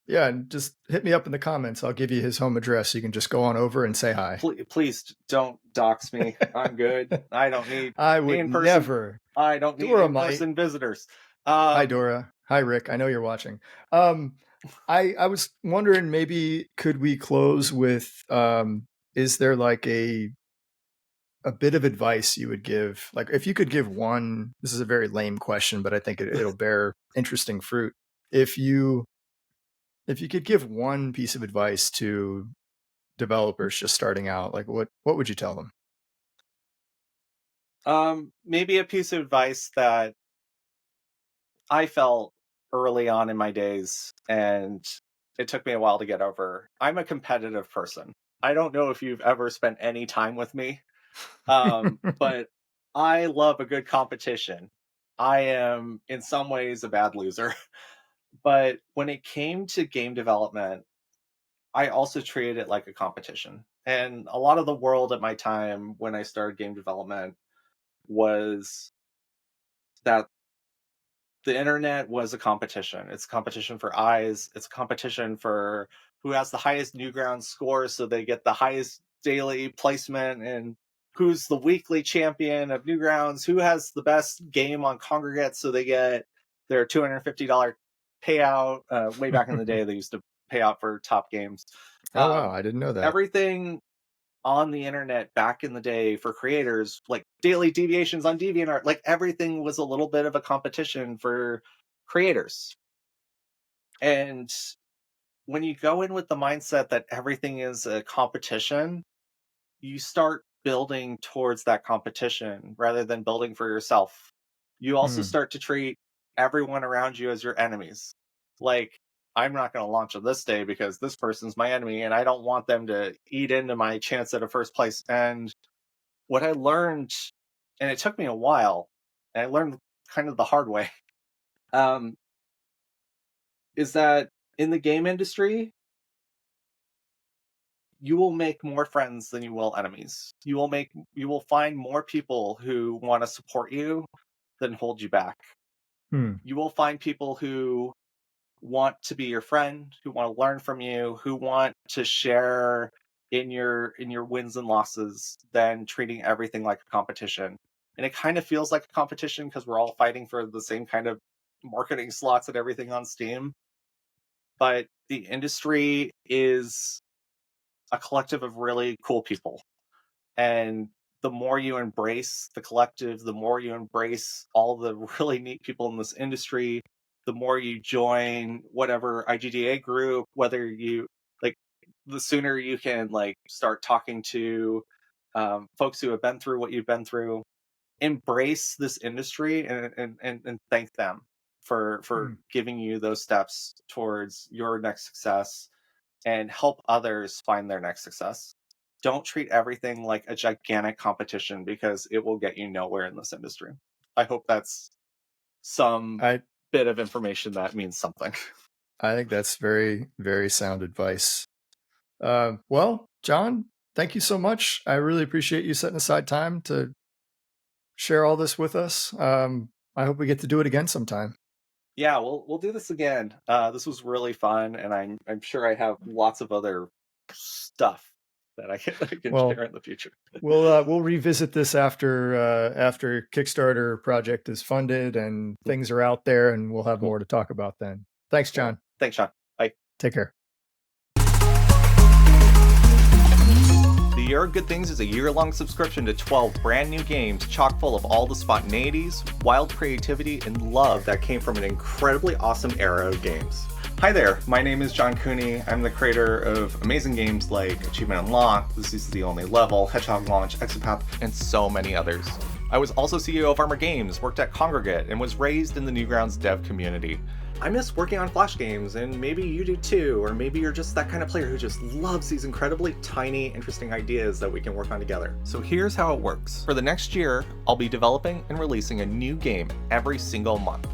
Speaker 1: Yeah, and just hit me up in the comments. I'll give you his home address. You can just go on over and say hi.
Speaker 2: Please don't dox me. I'm good. I don't need
Speaker 1: I would
Speaker 2: in person.
Speaker 1: never.
Speaker 2: I don't need
Speaker 1: Dora
Speaker 2: in
Speaker 1: might.
Speaker 2: person visitors.
Speaker 1: Hi,
Speaker 2: Um,
Speaker 1: Dora. Hi, Rick. I know you're watching. I was wondering, maybe could we close with is there like a bit of advice you would give? Like if you could give one, this is a very lame question, but I think it'll bear interesting fruit. If you could give one piece of advice to developers just starting out, like what would you tell them?
Speaker 2: Maybe a piece of advice that I felt early on in my days, and it took me a while to get over. I'm a competitive person. I don't know if you've ever spent any time with me, but I love a good competition. I am, in some ways, a bad loser. But when it came to game development, I also treated it like a competition. And a lot of the world at my time when I started game development was that the internet was a competition. It's a competition for eyes. It's a competition for who has the highest Newgrounds score, so they get the highest daily placement, and who's the weekly champion of Newgrounds, who has the best game on Congregate, so they get their $250 payout. Way back in the day, they used to pay out for top games.
Speaker 1: Oh wow,
Speaker 2: Um,
Speaker 1: I didn't know that.
Speaker 2: Everything on the internet back in the day for creators, like daily deviations on DeviantArt, like everything was a little bit of a competition for creators. And when you go in with the mindset that everything is a competition, you start building towards that competition rather than building for yourself. You also
Speaker 1: Hmm.
Speaker 2: start to treat everyone around you as your enemies. Like, I'm not going to launch on this day because this person's my enemy and I don't want them to eat into my chance at a first place. And what I learned, and it took me a while, and I learned kind of the hard way, um, is that in the game industry, you will make more friends than you will enemies. You will find more people who want to support you than hold you back.
Speaker 1: Hmm.
Speaker 2: You will find people who want to be your friend, who want to learn from you, who want to share in your wins and losses than treating everything like a competition. And it kind of feels like a competition because we're all fighting for the same kind of marketing slots and everything on Steam. But the industry is a collective of really cool people. And the more you embrace the collective, the more you embrace all the really neat people in this industry, the more you join whatever IGDA group, whether you like, the sooner you can like start talking to folks who have been through what you've been through. Embrace this industry and thank them for
Speaker 1: Hmm.
Speaker 2: giving you those steps towards your next success and help others find their next success. Don't treat everything like a gigantic competition because it will get you nowhere in this industry. I hope that's some
Speaker 1: I
Speaker 2: bit of information that means something.
Speaker 1: I think that's very, very sound advice. Well, John, thank you so much. I really appreciate you setting aside time to share all this with us. I hope we get to do it again sometime.
Speaker 2: Yeah, we'll do this again. This was really fun, and I'm sure I have lots of other stuff that I can
Speaker 1: Well,
Speaker 2: share in the future.
Speaker 1: we'll revisit this after Kickstarter project is funded and things are out there, and we'll have
Speaker 2: Cool.
Speaker 1: more to talk about then. Thanks,
Speaker 2: Cool.
Speaker 1: John.
Speaker 2: Thanks, Sean. Bye.
Speaker 1: Take care.
Speaker 2: The Year of Good Things is a year-long subscription to 12 brand new games chock full of all the spontaneities, wild creativity, and love that came from an incredibly awesome era of games. Hi there, my name is John Cooney. I'm the creator of amazing games like Achievement Unlocked, This Is the Only Level, Hedgehog Launch, Exopath, and so many others. I was also CEO of Armor Games, worked at Congregate, and was raised in the Newgrounds dev community. I miss working on Flash games, and maybe you do too, or maybe you're just that kind of player who just loves these incredibly tiny, interesting ideas that we can work on together. So here's how it works. For the next year, I'll be developing and releasing a new game every single month.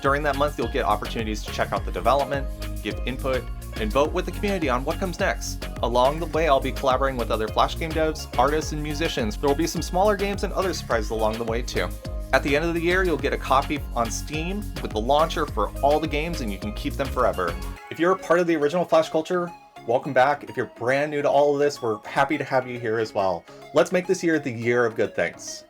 Speaker 2: During that month, you'll get opportunities to check out the development, give input, and vote with the community on what comes next. Along the way, I'll be collaborating with other Flash game devs, artists, and musicians. There will be some smaller games and other surprises along the way too. At the end of the year, you'll get a copy on Steam with the launcher for all the games, and you can keep them forever. If you're a part of the original Flash culture, welcome back. If you're brand new to all of this, we're happy to have you here as well. Let's make this year the year of good things.